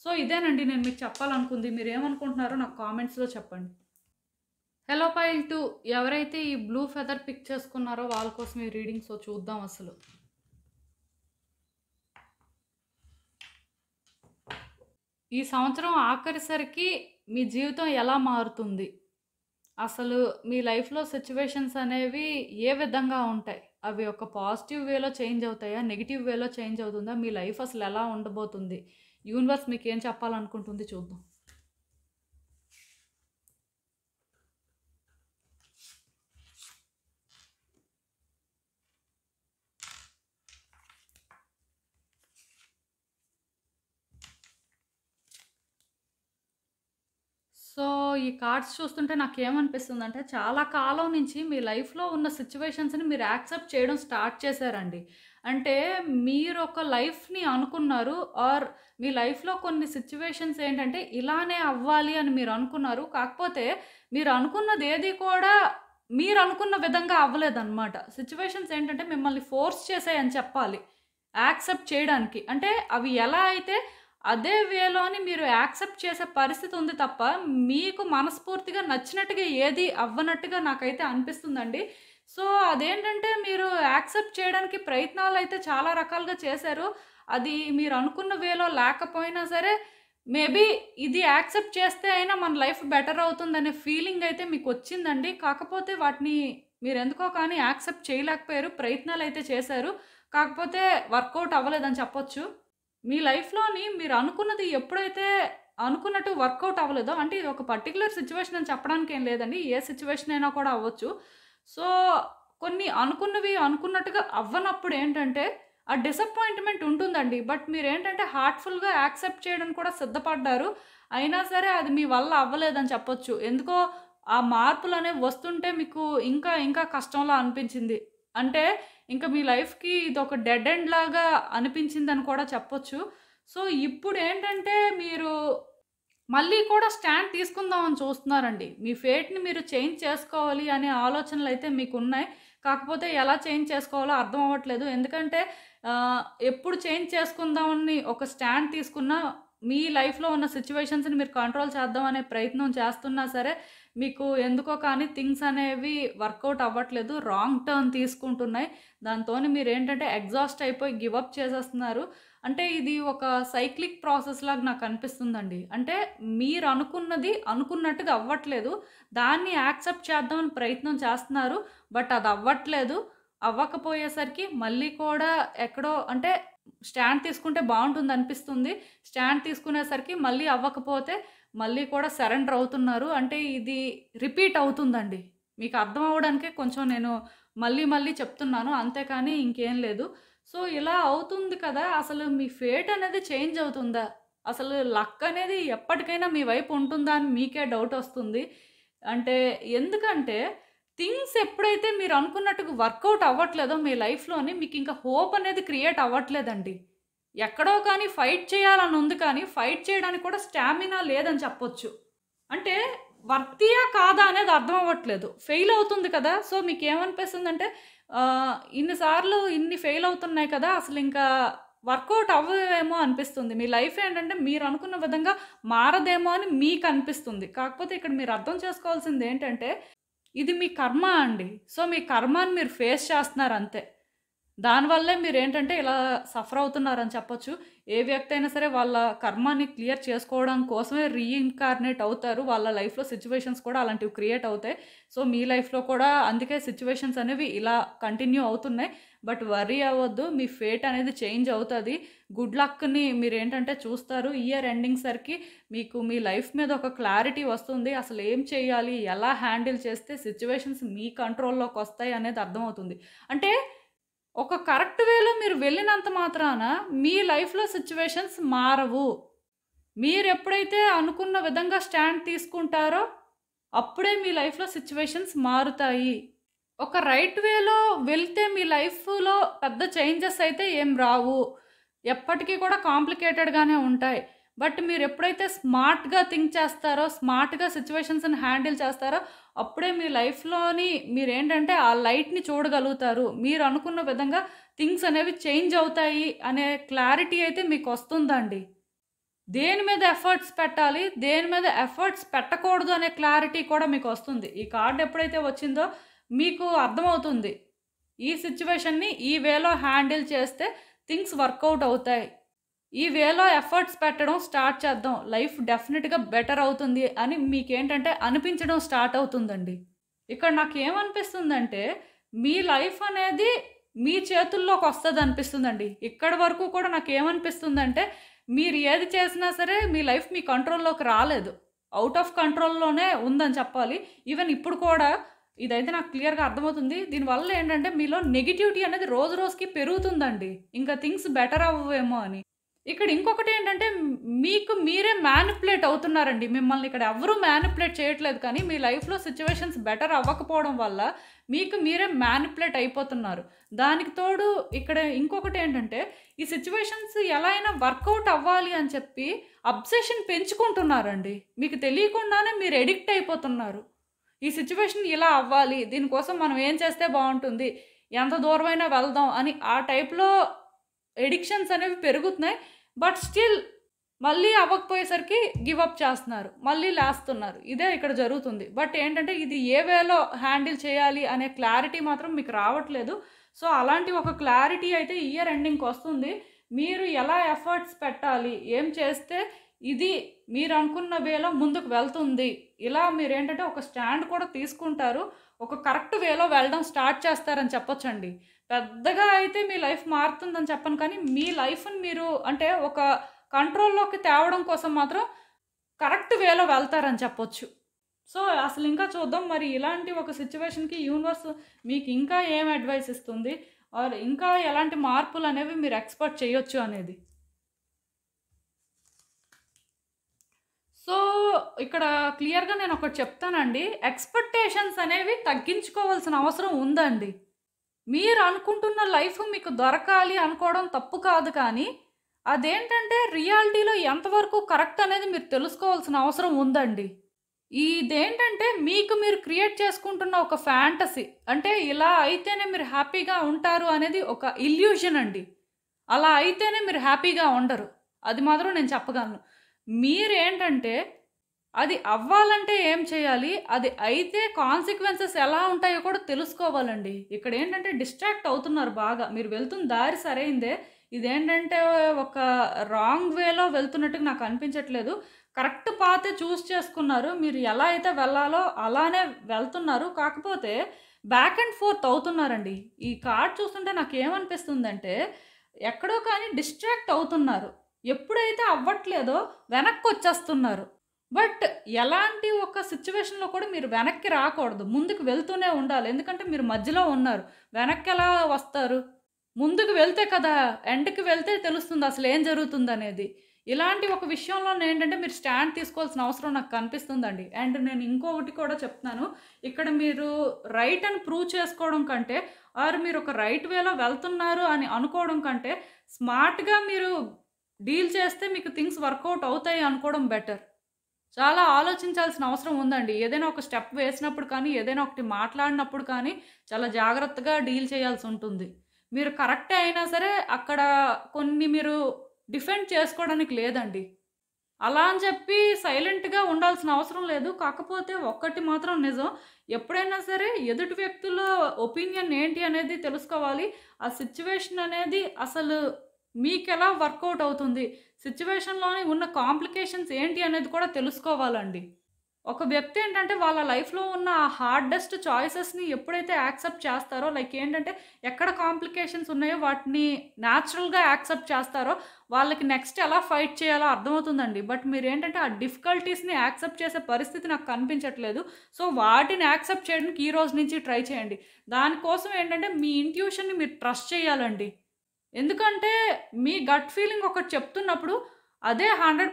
సో, ఇదేనండి నేను మీకు చెప్పాలనుకుంది. మీరేమనుకుంటున్నారో నాకు కామెంట్స్‌లో చెప్పండి. హలో పైల్ 2 ఎవరైతే ఈ బ్లూ ఫెదర్ పిక్ చేసుకున్నారో వాళ్ళ కోసం ఈ రీడింగ్. సో, చూద్దాం అసలు. ఈ సంవత్సరం ఆఖరిసరికి మీ జీవితం ఎలా మారుతుంది? అసలు మీ లైఫ్‌లో సిట్యుయేషన్స్ అనేవి ఏ విధంగా ఉంటాయి? అవి ఒక పాజిటివ్ వేలో చేంజ్ అవుతాయా? నెగెటివ్ వేలో చేంజ్ అవుతుందా? మీ లైఫ్ అసలు ఎలా ఉండబోతుంది? యూనివర్స్ మీకేం చెప్పాలనుకుంటుంది చూద్దాం. సో, ఈ కార్డ్స్ చూస్తుంటే నాకేమనిపిస్తుందంటే, చాలా కాలం నుంచి మీ లైఫ్‌లో ఉన్న సిట్యుయేషన్స్‌ని మీరు యాక్సెప్ట్ చేయడం స్టార్ట్ చేశారండి. అంటే మీరొక లైఫ్‌ని అనుకున్నారు ఆర్ మీ లైఫ్‌లో కొన్ని సిట్యుయేషన్స్ ఏంటంటే, ఇలానే అవ్వాలి అని మీరు అనుకున్నారు. కాకపోతే మీరు అనుకున్నదేది కూడా మీరనుకున్న విధంగా అవ్వలేదనమాట. సిట్యుయేషన్స్ ఏంటంటే మిమ్మల్ని ఫోర్స్ చేసాయని చెప్పాలి. యాక్సెప్ట్ చేయడానికి. అంటే అవి ఎలా అయితే అదే వేలోని మీరు యాక్సెప్ట్ చేసే పరిస్థితి ఉంది తప్ప, మీకు మనస్ఫూర్తిగా నచ్చినట్టుగా ఏది అవ్వనట్టుగా నాకైతే అనిపిస్తుందండి. సో, అదేంటంటే మీరు యాక్సెప్ట్ చేయడానికి ప్రయత్నాలైతే చాలా రకాలుగా చేశారు. అది మీరు అనుకున్న వేలో లేకపోయినా సరే, మేబీ ఇది యాక్సెప్ట్ చేస్తే అయినా మన లైఫ్ బెటర్ అవుతుందనే ఫీలింగ్ అయితే మీకొచ్చిందండి. కాకపోతే వాటిని మీరెందుకో కానీ యాక్సెప్ట్ చేయలేకపోయారు. ప్రయత్నాలైతే చేశారు. కాకపోతే వర్కౌట్ అవ్వలేదని చెప్పొచ్చు. మీ లైఫ్‌లోని మీరు అనుకున్నది ఎప్పుడైతే అనుకున్నట్టు వర్కౌట్ అవ్వలేదో అంటే ఇది ఒక పర్టిక్యులర్ సిట్యుయేషన్ అని చెప్పడానికి ఏం లేదండి. ఏ సిట్యుయేషన్ అయినా కూడా అవ్వచ్చు. సో, కొన్ని అనుకున్నవి అనుకున్నట్టుగా అవ్వనప్పుడు ఏంటంటే ఆ డిసప్పాయింట్‌మెంట్ ఉంటుందండి. బట్ మీరేంటంటే హార్ట్‌ఫుల్‌గా యాక్సెప్ట్ చేయడానికి కూడా సిద్ధపడ్డారు. అయినా సరే అది మీ వల్ల అవ్వలేదని చెప్పొచ్చు. ఎందుకో ఆ మార్పులనేవి వస్తుంటే మీకు ఇంకా ఇంకా కష్టంలా అనిపించింది. అంటే ఇంక మీ లైఫ్‌కి ఇదొక డెడ్ ఎండ్ లాగా అనిపించిందని కూడా చెప్పొచ్చు. సో, ఇప్పుడేంటంటే మీరు మళ్ళీ కూడా స్టాండ్ తీసుకుందామని చూస్తున్నారండి. మీ ఫేట్‌ని మీరు చేంజ్ చేసుకోవాలి అనే ఆలోచనలైతే మీకున్నాయి. కాకపోతే ఎలా చేంజ్ చేసుకోవాలో అర్థం అవ్వట్లేదు. ఎందుకంటే ఆహ్, ఎప్పుడు చేంజ్ చేసుకుందామని ఒక స్టాండ్ తీసుకున్నా మీ లైఫ్‌లో ఉన్న సిట్యుయేషన్స్‌ని మీరు కంట్రోల్ చేద్దాం అనే ప్రయత్నం చేస్తున్నా సరే, మీకు ఎందుకో కానీ థింగ్స్ అనేవి వర్కౌట్ అవ్వట్లేదు. రాంగ్ టర్న్ తీసుకుంటున్నాయి. దాంతోని మీరేంటంటే ఎగ్జాస్ట్ అయిపోయి గివ్ అప్ చేసేస్తున్నారు. అంటే ఇది ఒక సైక్లిక్ ప్రాసెస్ లాగా నాకనిపిస్తుందండి. అంటే మీరనుకున్నది అనుకున్నట్టుగా అవ్వట్లేదు. దాన్ని యాక్సెప్ట్ చేద్దామని ప్రయత్నం చేస్తున్నారు. బట్ అది అవ్వట్లేదు. అవ్వకపోయేసరికి మళ్ళీ కూడా ఎక్కడో అంటే స్టాండ్ తీసుకుంటే బావుంటుందనిపిస్తుంది. స్టాండ్ తీసుకునేసరికి మళ్ళీ అవ్వకపోతే మళ్ళీ కూడా సరెండర్ అవుతున్నారు. అంటే ఇది రిపీట్ అవుతుందండి. మీకు అర్థం అవ్వడానికే కొంచెం నేను మళ్ళీ మళ్ళీ చెప్తున్నాను. అంతేకానీ ఇంకేం లేదు. సో, ఇలా అవుతుంది కదా! అసలు మీ ఫేట్ అనేది చేంజ్ అవుతుందా? అసలు లక్ అనేది ఎప్పటికైనా మీ వైపు ఉంటుందా అని మీకే డౌటొస్తుంది. అంటే ఎందుకంటే థింగ్స్ ఎప్పుడైతే మీరు అనుకున్నట్టుగా వర్కౌట్ అవ్వట్లేదో మీ లైఫ్‌లోని మీకింక హోప్ అనేది క్రియేట్ అవ్వట్లేదండి. ఎక్కడో కానీ ఫైట్ చేయాలని ఉంది కానీ, ఫైట్ చేయడానికి కూడా స్టామినా లేదని చెప్పొచ్చు. అంటే వర్తియా కాదా అనేది అర్థం అవ్వట్లేదు. ఫెయిల్ అవుతుంది కదా! సో, మీకేమనిపిస్తుందంటే ఇన్ని సార్లు ఇన్ని ఫెయిల్ అవుతున్నాయి కదా! అసలింకా వర్కౌట్ అవ్వవేమో అనిపిస్తుంది. మీ లైఫ్ ఏంటంటే మీరనుకున్న విధంగా మారదేమో అని మీకనిపిస్తుంది. కాకపోతే ఇక్కడ మీరు అర్థం చేసుకోవాల్సిందేంటంటే, ఇది మీ కర్మ అండి. సో, మీ కర్మని మీరు ఫేస్ చేస్తున్నారంతే. దానివల్లే మీరేంటంటే ఇలా సఫర్ అవుతున్నారని చెప్పొచ్చు. ఏ వ్యక్తి అయినా సరే వాళ్ళ కర్మని క్లియర్ చేసుకోవడం కోసమే రీఇన్‌కార్నేట్ అవుతారు. వాళ్ళ లైఫ్‌లో సిట్యుయేషన్స్ కూడా అలాంటివి క్రియేట్ అవుతాయి. సో, మీ లైఫ్‌లో కూడా అందుకే సిట్యుయేషన్స్ అనేవి ఇలా కంటిన్యూ అవుతున్నాయి. బట్ వర్రీ అవ్వద్దు. మీ ఫేట్ అనేది చేంజ్ అవుతది. గుడ్ లక్‌ని మీరేంటంటే చూస్తారు. ఇయర్ ఎండింగ్ సరికి మీకు మీ లైఫ్ మీద ఒక క్లారిటీ వస్తుంది. అసలు ఏం చేయాలి? ఎలా హ్యాండిల్ చేస్తే సిట్యుయేషన్స్ మీ కంట్రోల్‌లోకొస్తాయి అనేది అర్థమవుతుంది. అంటే ఒక కరెక్ట్ వేలో మీరు వెళ్ళినంత మాత్రాన మీ లైఫ్‌లో సిట్యుయేషన్స్ మారవు. మీరెప్పుడైతే అనుకున్న విధంగా స్టాండ్ తీసుకుంటారో, అప్పుడే మీ లైఫ్‌లో సిట్యుయేషన్స్ మారుతాయి. ఒక రైట్ వేలో వెళ్తే మీ లైఫ్‌లో పెద్ద చేంజెస్ అయితే ఏం రావు. ఎప్పటికీ కూడా కాంప్లికేటెడ్‌గానే ఉంటాయి. బట్ మీరెప్పుడైతే స్మార్ట్‌గా థింక్ చేస్తారో, స్మార్ట్‌గా సిట్యుయేషన్స్‌ని హ్యాండిల్ చేస్తారో, అప్పుడే మీ లైఫ్‌లోని మీరేంటంటే ఆ లైట్‌ని చూడగలుగుతారు. మీరు అనుకున్న విధంగా థింగ్స్ అనేవి చేంజ్ అవుతాయి అనే క్లారిటీ అయితే మీకొస్తుందండి. దేని మీద ఎఫర్ట్స్ పెట్టాలి, దేని మీద ఎఫర్ట్స్ పెట్టకూడదు అనే క్లారిటీ కూడా మీకొస్తుంది. ఈ కార్డ్ ఎప్పుడైతే వచ్చిందో మీకు అర్థమవుతుంది. ఈ సిట్యుయేషన్‌ని ఈ వేలో హ్యాండిల్ చేస్తే థింగ్స్ వర్కౌట్ అవుతాయి. ఈ వేలో ఎఫర్ట్స్ పెట్టడం స్టార్ట్ చేద్దాం. లైఫ్ డెఫినిట్‌గా బెటర్ అవుతుంది అని మీకేంటంటే అనిపించడం స్టార్ట్ అవుతుందండి. ఇక్కడ నాకేమనిపిస్తుందంటే, మీ లైఫ్ అనేది మీ చేతుల్లోకొస్తదనిపిస్తుందండి. ఇక్కడి వరకు కూడా నాకేమనిపిస్తుందంటే, మీరు ఏది చేసినా సరే మీ లైఫ్ మీ కంట్రోల్‌లోకి రాలేదు. ఔట్ ఆఫ్ కంట్రోల్‌లోనే ఉందని చెప్పాలి. ఈవెన్ ఇప్పుడు కూడా ఇదైతే నాకు క్లియర్‌గా అర్థమవుతుంది. దీనివల్ల ఏంటంటే మీలో నెగటివిటీ అనేది రోజు రోజుకి పెరుగుతుందండి. ఇంకా థింగ్స్ బెటర్ అవ్వవేమో అని. ఇక్కడ ఇంకొకటేంటంటే మీకు మీరే మ్యానిపులేట్ అవుతున్నారండి. మిమ్మల్ని ఇక్కడ ఎవ్వరూ మ్యానిపులేట్ చేయట్లేదు కానీ, మీ లైఫ్‌లో సిట్యుయేషన్స్ బెటర్ అవ్వకపోవడం వల్ల మీకు మీరే మ్యానిపులేట్ అయిపోతున్నారు. దానికి తోడు ఇక్కడ ఇంకొకటేంటంటే, ఈ సిట్యుయేషన్స్ ఎలా అయినా వర్కౌట్ అవ్వాలి అని చెప్పి అబ్సెషన్ పెంచుకుంటున్నారండి. మీకు తెలియకుండానే మీరు అడిక్ట్ అయిపోతున్నారు. ఈ సిట్యుయేషన్ ఇలా అవ్వాలి, దీనికోసం మనం ఏం చేస్తే బావుంటుంది, ఎంత దూరమైనా వెళ్దాం అని ఆ టైప్‌లో ఎడిక్షన్స్ అనేవి పెరుగుతున్నాయి. బట్ స్టిల్ మళ్ళీ అవ్వకపోయేసరికి గివ్ అప్ చేస్తున్నారు. మళ్ళీ లేస్తున్నారు. ఇదే ఇక్కడ జరుగుతుంది. బట్ ఏంటంటే ఇది ఏ వేలో హ్యాండిల్ చేయాలి అనే క్లారిటీ మాత్రం మీకు రావట్లేదు. సో, అలాంటి ఒక క్లారిటీ అయితే ఇయర్ ఎండింగ్‌కొస్తుంది. మీరు ఎలా ఎఫర్ట్స్ పెట్టాలి, ఏం చేస్తే ఇది మీరనుకున్న వేలో ముందుకు వెళ్తుంది. ఇలా మీరేంటంటే ఒక స్టాండ్ కూడా తీసుకుంటారు. ఒక కరెక్ట్ వేలో వెళ్ళడం స్టార్ట్ చేస్తారని చెప్పొచ్చండి. పెద్దగా అయితే మీ లైఫ్ మారుతుందని చెప్పను కానీ, మీ లైఫ్‌ని మీరు అంటే ఒక కంట్రోల్‌లోకి తేవడం కోసం మాత్రం కరెక్ట్ వేలో వెళ్తారని చెప్పొచ్చు. సో, అసలింకా చూద్దాం మరి ఇలాంటి ఒక సిట్యుయేషన్‌కి యూనివర్స్ మీకు ఇంకా ఏం అడ్వైస్ ఇస్తుంది? ఆర్ ఇంకా ఎలాంటి మార్పులనేవి మీరు ఎక్స్‌పెక్ట్ చేయొచ్చు అనేది. సో, ఇక్కడ క్లియర్‌గా నేనొకటి చెప్తానండి. ఎక్స్‌పెక్టేషన్స్ అనేవి తగ్గించుకోవాల్సిన అవసరం ఉందండి. మీరనుకుంటున్న లైఫ్ మీకు దొరకాలి అనుకోవడం తప్పు కాదు కానీ, అదేంటంటే రియాలిటీలో ఎంతవరకు కరెక్ట్ అనేది మీరు తెలుసుకోవాల్సిన అవసరం ఉందండి. ఇదేంటంటే మీకు మీరు క్రియేట్ చేసుకుంటున్న ఒక ఫ్యాంటసీ. అంటే ఇలా అయితేనే మీరు హ్యాపీగా ఉంటారు అనేది ఒక ఇల్యూషన్ అండి. అలా అయితేనే మీరు హ్యాపీగా ఉండరు. అది మాత్రం నేను చెప్పగలను. మీరేంటంటే అది అవ్వాలంటే ఏం చేయాలి? అది అయితే కాన్సిక్వెన్సెస్ ఎలా ఉంటాయో కూడా తెలుసుకోవాలండి. ఇక్కడేంటంటే డిస్ట్రాక్ట్ అవుతున్నారు బాగా. మీరు వెళ్తున్న దారి సరైందే. ఇదేంటంటే ఒక రాంగ్ వేలో వెళ్తున్నట్టుగా నాకు అనిపించట్లేదు. కరెక్ట్ పాతే చూజ్ చేసుకున్నారు. మీరు ఎలా అయితే వెళ్ళాలో అలానే వెళ్తున్నారు. కాకపోతే బ్యాక్ అండ్ ఫోర్త్ అవుతున్నారండి. ఈ కార్డ్ చూస్తుంటే నాకేమనిపిస్తుందంటే ఎక్కడో కానీ డిస్ట్రాక్ట్ అవుతున్నారు. ఎప్పుడైతే అవ్వట్లేదో వెనక్కొచ్చేస్తున్నారు. బట్ ఎలాంటి ఒక సిచ్యువేషన్‌లో కూడా మీరు వెనక్కి రాకూడదు. ముందుకు వెళ్తూనే ఉండాలి. ఎందుకంటే మీరు మధ్యలో ఉన్నారు. వెనక్కెలా వస్తారు? ముందుకు వెళ్తే కదా! ఎండ్‌కి వెళ్తే తెలుస్తుంది అసలేం జరుగుతుందనేది. ఇలాంటి ఒక విషయంలోనేంటంటే మీరు స్టాండ్ తీసుకోవాల్సిన అవసరం నాకు కనిపిస్తుందండి. అండ్ నేను ఇంకొకటి కూడా చెప్తున్నాను. ఇక్కడ మీరు రైట్ అని ప్రూవ్ చేసుకోవడం కంటే, ఆర్ మీరు ఒక రైట్ వేలో వెళ్తున్నారు అని అనుకోవడం కంటే, స్మార్ట్‌గా మీరు డీల్ చేస్తే మీకు థింగ్స్ వర్కౌట్ అవుతాయి అనుకోవడం బెటర్. చాలా ఆలోచించాల్సిన అవసరం ఉందండి. ఏదైనా ఒక స్టెప్ వేసినప్పుడు కానీ, ఏదైనా ఒకటి మాట్లాడినప్పుడు కానీ, చాలా జాగ్రత్తగా డీల్ చేయాల్సుంటుంది. మీరు కరెక్టే అయినా సరే, అక్కడ కొన్ని మీరు డిఫెండ్ చేసుకోవడానికి లేదండి. అలా అని చెప్పి సైలెంట్‌గా ఉండాల్సిన అవసరం లేదు. కాకపోతే ఒక్కటి మాత్రం నిజం. ఎప్పుడైనా సరే ఎదుటి వ్యక్తుల ఒపీనియన్ ఏంటి అనేది తెలుసుకోవాలి. ఆ సిట్యుయేషన్ అనేది అసలు మీకెలా వర్కౌట్ అవుతుంది? సిట్యుయేషన్‌లోని ఉన్న కాంప్లికేషన్స్ ఏంటి అనేది కూడా తెలుసుకోవాలండి. ఒక వ్యక్తి ఏంటంటే వాళ్ళ లైఫ్‌లో ఉన్న ఆ హార్డెస్ట్ చాయిసెస్‌ని ఎప్పుడైతే యాక్సెప్ట్ చేస్తారో లైక్ ఏంటంటే ఎక్కడ కాంప్లికేషన్స్ ఉన్నాయో వాటిని న్యాచురల్‌గా యాక్సెప్ట్ చేస్తారో వాళ్ళకి నెక్స్ట్ ఎలా ఫైట్ చేయాలో అర్థమవుతుందండి. బట్ మీరేంటంటే ఆ డిఫికల్టీస్‌ని యాక్సెప్ట్ చేసే పరిస్థితి నాకు కనిపించట్లేదు. సో, వాటిని యాక్సెప్ట్ చేయడానికి ఈ రోజు నుంచి ట్రై చేయండి. దానికోసం ఏంటంటే మీ ఇంట్యూషన్‌ని మీరు ట్రస్ట్ చేయాలండి. ఎందుకంటే మీ గట్ ఫీలింగ్ ఒకటి చెప్తున్నప్పుడు అదే 100%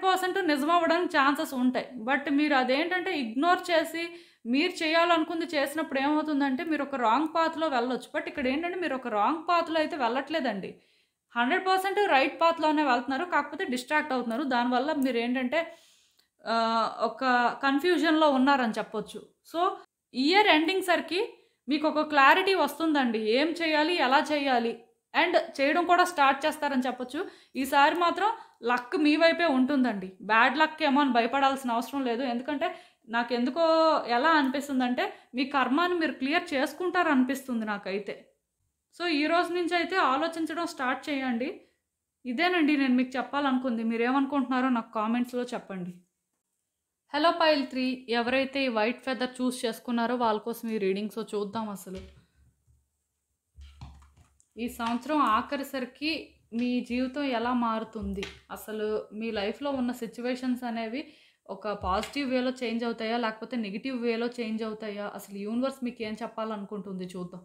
నిజమవ్వడానికి ఛాన్సెస్ ఉంటాయి. బట్ మీరు అదేంటంటే ఇగ్నోర్ చేసి మీరు చేయాలనుకుంది చేసినప్పుడు ఏమవుతుందంటే మీరు ఒక రాంగ్ పాత్‌లో వెళ్ళొచ్చు. బట్ ఇక్కడేంటంటే మీరు ఒక రాంగ్ పాత్‌లో అయితే వెళ్ళట్లేదండి. 100% రైట్ పాత్‌లోనే వెళ్తున్నారు. కాకపోతే డిస్ట్రాక్ట్ అవుతున్నారు. దానివల్ల మీరేంటంటే ఒక కన్‌ఫ్యూజన్‌లో ఉన్నారని చెప్పొచ్చు. సో, ఇయర్ ఎండింగ్ సరికి మీకొక క్లారిటీ వస్తుందండి. ఏం చేయాలి? ఎలా చేయాలి? అండ్ చేయడం కూడా స్టార్ట్ చేస్తారని చెప్పొచ్చు. ఈసారి మాత్రం లక్ మీ వైపే ఉంటుందండి. బ్యాడ్ లక్ ఏమో అని భయపడాల్సిన అవసరం లేదు. ఎందుకంటే నాకెందుకో ఎలా అనిపిస్తుందంటే మీ కర్మాని మీరు క్లియర్ చేసుకుంటారనిపిస్తుంది నాకైతే. సో, ఈ రోజు నుంచయితే ఆలోచించడం స్టార్ట్ చేయండి. ఇదేనండి నేను మీకు చెప్పాలనుకుంది. మీరేమనుకుంటున్నారో నాకు కామెంట్స్‌లో చెప్పండి. హలో పైల్ 3 ఎవరైతే ఈ వైట్ ఫెదర్ చూస్ చేసుకున్నారో వాళ్ళ కోసం ఈ రీడింగ్. సో, చూద్దాం అసలు. ఈ సంవత్సరం ఆఖరిసరికి మీ జీవితం ఎలా మారుతుంది? అసలు మీ లైఫ్‌లో ఉన్న సిట్యుయేషన్స్ అనేవి ఒక పాజిటివ్ వేలో చేంజ్ అవుతాయా? లేకపోతే నెగెటివ్ వేలో చేంజ్ అవుతాయా? అసలు యూనివర్స్ మీకేం చెప్పాలనుకుంటుంది చూద్దాం.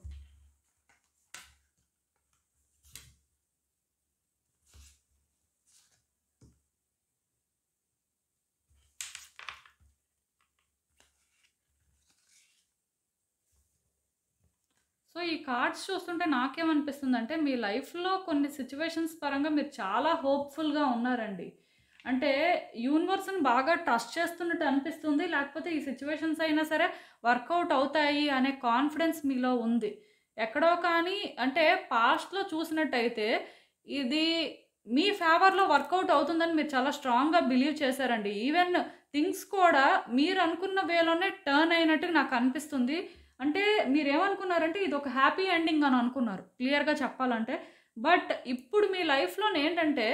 సో, ఈ కార్డ్స్ చూస్తుంటే నాకేమనిపిస్తుందంటే, మీ లైఫ్‌లో కొన్ని సిట్యుయేషన్స్ పరంగా మీరు చాలా హోప్‌ఫుల్‌గా ఉన్నారండి. అంటే యూనివర్స్‌ని బాగా ట్రస్ట్ చేస్తున్నట్టు అనిపిస్తుంది. లేకపోతే ఈ సిట్యుయేషన్స్ అయినా సరే వర్కౌట్ అవుతాయి అనే కాన్ఫిడెన్స్ మీలో ఉంది. ఎక్కడో కానీ అంటే పాస్ట్‌లో చూసినట్టయితే ఇది మీ ఫేవర్‌లో వర్కౌట్ అవుతుందని మీరు చాలా స్ట్రాంగ్‌గా బిలీవ్ చేశారండి. ఈవెన్ థింగ్స్ కూడా మీరనుకున్న వేలోనే టర్న్ అయినట్టు నాకనిపిస్తుంది. అంటే మీరేమనుకున్నారంటే ఇదొక హ్యాపీ ఎండింగ్ అని అనుకున్నారు. క్లియర్‌గా చెప్పాలంటే. బట్ ఇప్పుడు మీ లైఫ్‌లోనేంటంటే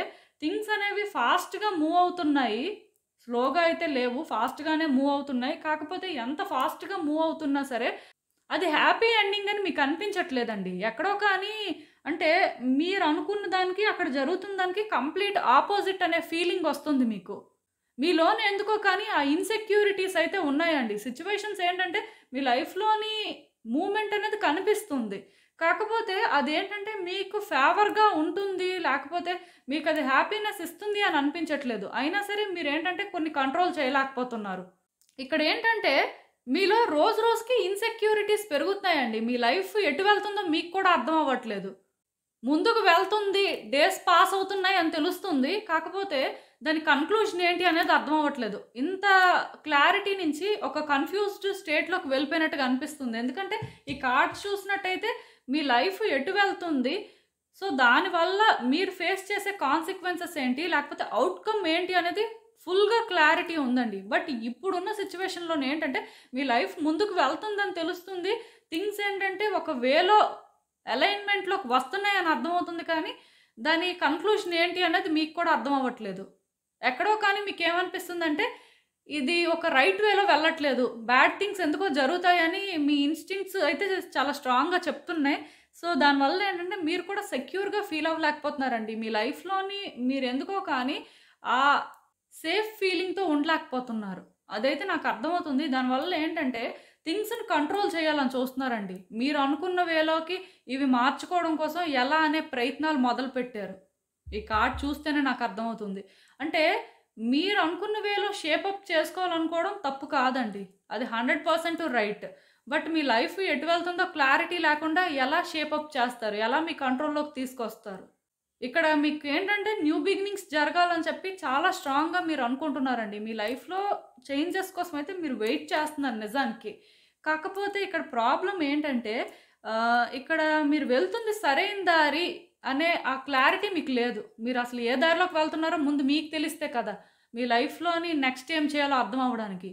థింగ్స్ అనేవి ఫాస్ట్‌గా మూవ్ అవుతున్నాయి. స్లోగా అయితే లేవు. ఫాస్ట్‌గానే మూవ్ అవుతున్నాయి. కాకపోతే ఎంత ఫాస్ట్‌గా మూవ్ అవుతున్నా సరే అది హ్యాపీ ఎండింగ్ అని మీకు అనిపించట్లేదండి. ఎక్కడో కానీ అంటే మీరనుకున్న దానికి అక్కడ జరుగుతున్న దానికి కంప్లీట్ ఆపోజిట్ అనే ఫీలింగ్ వస్తుంది మీకు. మీలోన ఎందుకో కానీ ఆ ఇన్‌సెక్యూరిటీస్ అయితే ఉన్నాయండి. సిట్యుయేషన్స్ ఏంటంటే మీ లైఫ్‌లోని మూవ్‌మెంట్ అనేది కనిపిస్తుంది. కాకపోతే అదేంటంటే మీకు ఫేవర్‌గా ఉంటుంది. లేకపోతే మీకది హ్యాపీనెస్ ఇస్తుంది అని అనిపించట్లేదు. అయినా సరే మీరేంటంటే కొన్ని కంట్రోల్ చేయలేకపోతున్నారు. ఇక్కడేంటంటే మీలో రోజు రోజుకి ఇన్‌సెక్యూరిటీస్ పెరుగుతున్నాయండి. మీ లైఫ్ ఎటు వెళ్తుందో మీకు కూడా అర్థం అవ్వట్లేదు. ముందుకు వెళ్తుంది. డేస్ పాస్ అవుతున్నాయి అని తెలుస్తుంది. కాకపోతే దాని కన్‌క్లూజన్ ఏంటి అనేది అర్థం అవ్వట్లేదు. ఇంత క్లారిటీ నుంచి ఒక కన్‌ఫ్యూజ్డ్ స్టేట్‌లోకి వెళ్ళిపోయినట్టుగా అనిపిస్తుంది. ఎందుకంటే ఈ కార్డ్స్ చూసినట్టయితే మీ లైఫ్ ఎటు వెళ్తుంది? సో, దానివల్ల మీరు ఫేస్ చేసే కాన్సిక్వెన్సెస్ ఏంటి? లేకపోతే ఔట్‌కమ్ ఏంటి అనేది ఫుల్‌గా క్లారిటీ ఉందండి. బట్ ఇప్పుడున్న సిట్యుయేషన్‌లోనే ఏంటంటే మీ లైఫ్ ముందుకు వెళ్తుందని తెలుస్తుంది. థింగ్స్ ఏంటంటే ఒక వేలో అలైన్‌మెంట్‌లోకి వస్తున్నాయని అర్థమవుతుంది కానీ, దాని కన్‌క్లూజన్ ఏంటి అనేది మీకు కూడా అర్థం అవ్వట్లేదు. ఎక్కడో కానీ మీకేమనిపిస్తుందంటే, ఇది ఒక రైట్ వేలో వెళ్ళట్లేదు. బ్యాడ్ థింగ్స్ ఎందుకో జరుగుతాయని మీ ఇన్‌స్టింక్ట్స్ అయితే చాలా స్ట్రాంగ్‌గా చెప్తున్నాయి. సో, దానివల్ల ఏంటంటే మీరు కూడా సెక్యూర్‌గా ఫీల్ అవ్వలేకపోతున్నారండి. మీ లైఫ్‌లోని మీరెందుకో కానీ ఆ సేఫ్ ఫీలింగ్‌తో ఉండలేకపోతున్నారు. అదైతే నాకు అర్థమవుతుంది. దానివల్ల ఏంటంటే థింగ్స్‌ని కంట్రోల్ చేయాలని చూస్తున్నారండి. మీరు అనుకున్న వేలోకి ఇవి మార్చుకోవడం కోసం ఎలా అనే ప్రయత్నాలు మొదలుపెట్టారు. ఈ కార్డ్ చూస్తేనే నాకు అర్థమవుతుంది. అంటే మీరు అనుకున్న వేలో షేప్ అప్ చేసుకోవాలనుకోవడం తప్పు కాదండి. అది 100% రైట్. బట్ మీ లైఫ్ ఎటు వెళ్తుందో క్లారిటీ లేకుండా ఎలా షేప్ అప్ చేస్తారు? ఎలా మీ కంట్రోల్‌లోకి తీసుకొస్తారు? ఇక్కడ మీకు ఏంటంటే న్యూ బిగినింగ్స్ జరగాలని చెప్పి చాలా స్ట్రాంగ్‌గా మీరు అనుకుంటున్నారండి. మీ లైఫ్‌లో చేంజెస్ కోసం అయితే మీరు వెయిట్ చేస్తున్నారు నిజానికి. కాకపోతే ఇక్కడ ప్రాబ్లమ్ ఏంటంటే ఇక్కడ మీరు వెళ్తుంది సరైన దారి అనే ఆ క్లారిటీ మీకు లేదు. మీరు అసలు ఏ దారిలోకి వెళ్తున్నారో ముందు మీకు తెలిస్తే కదా! మీ లైఫ్‌లోని నెక్స్ట్ ఏం చేయాలో అర్థం అవ్వడానికి.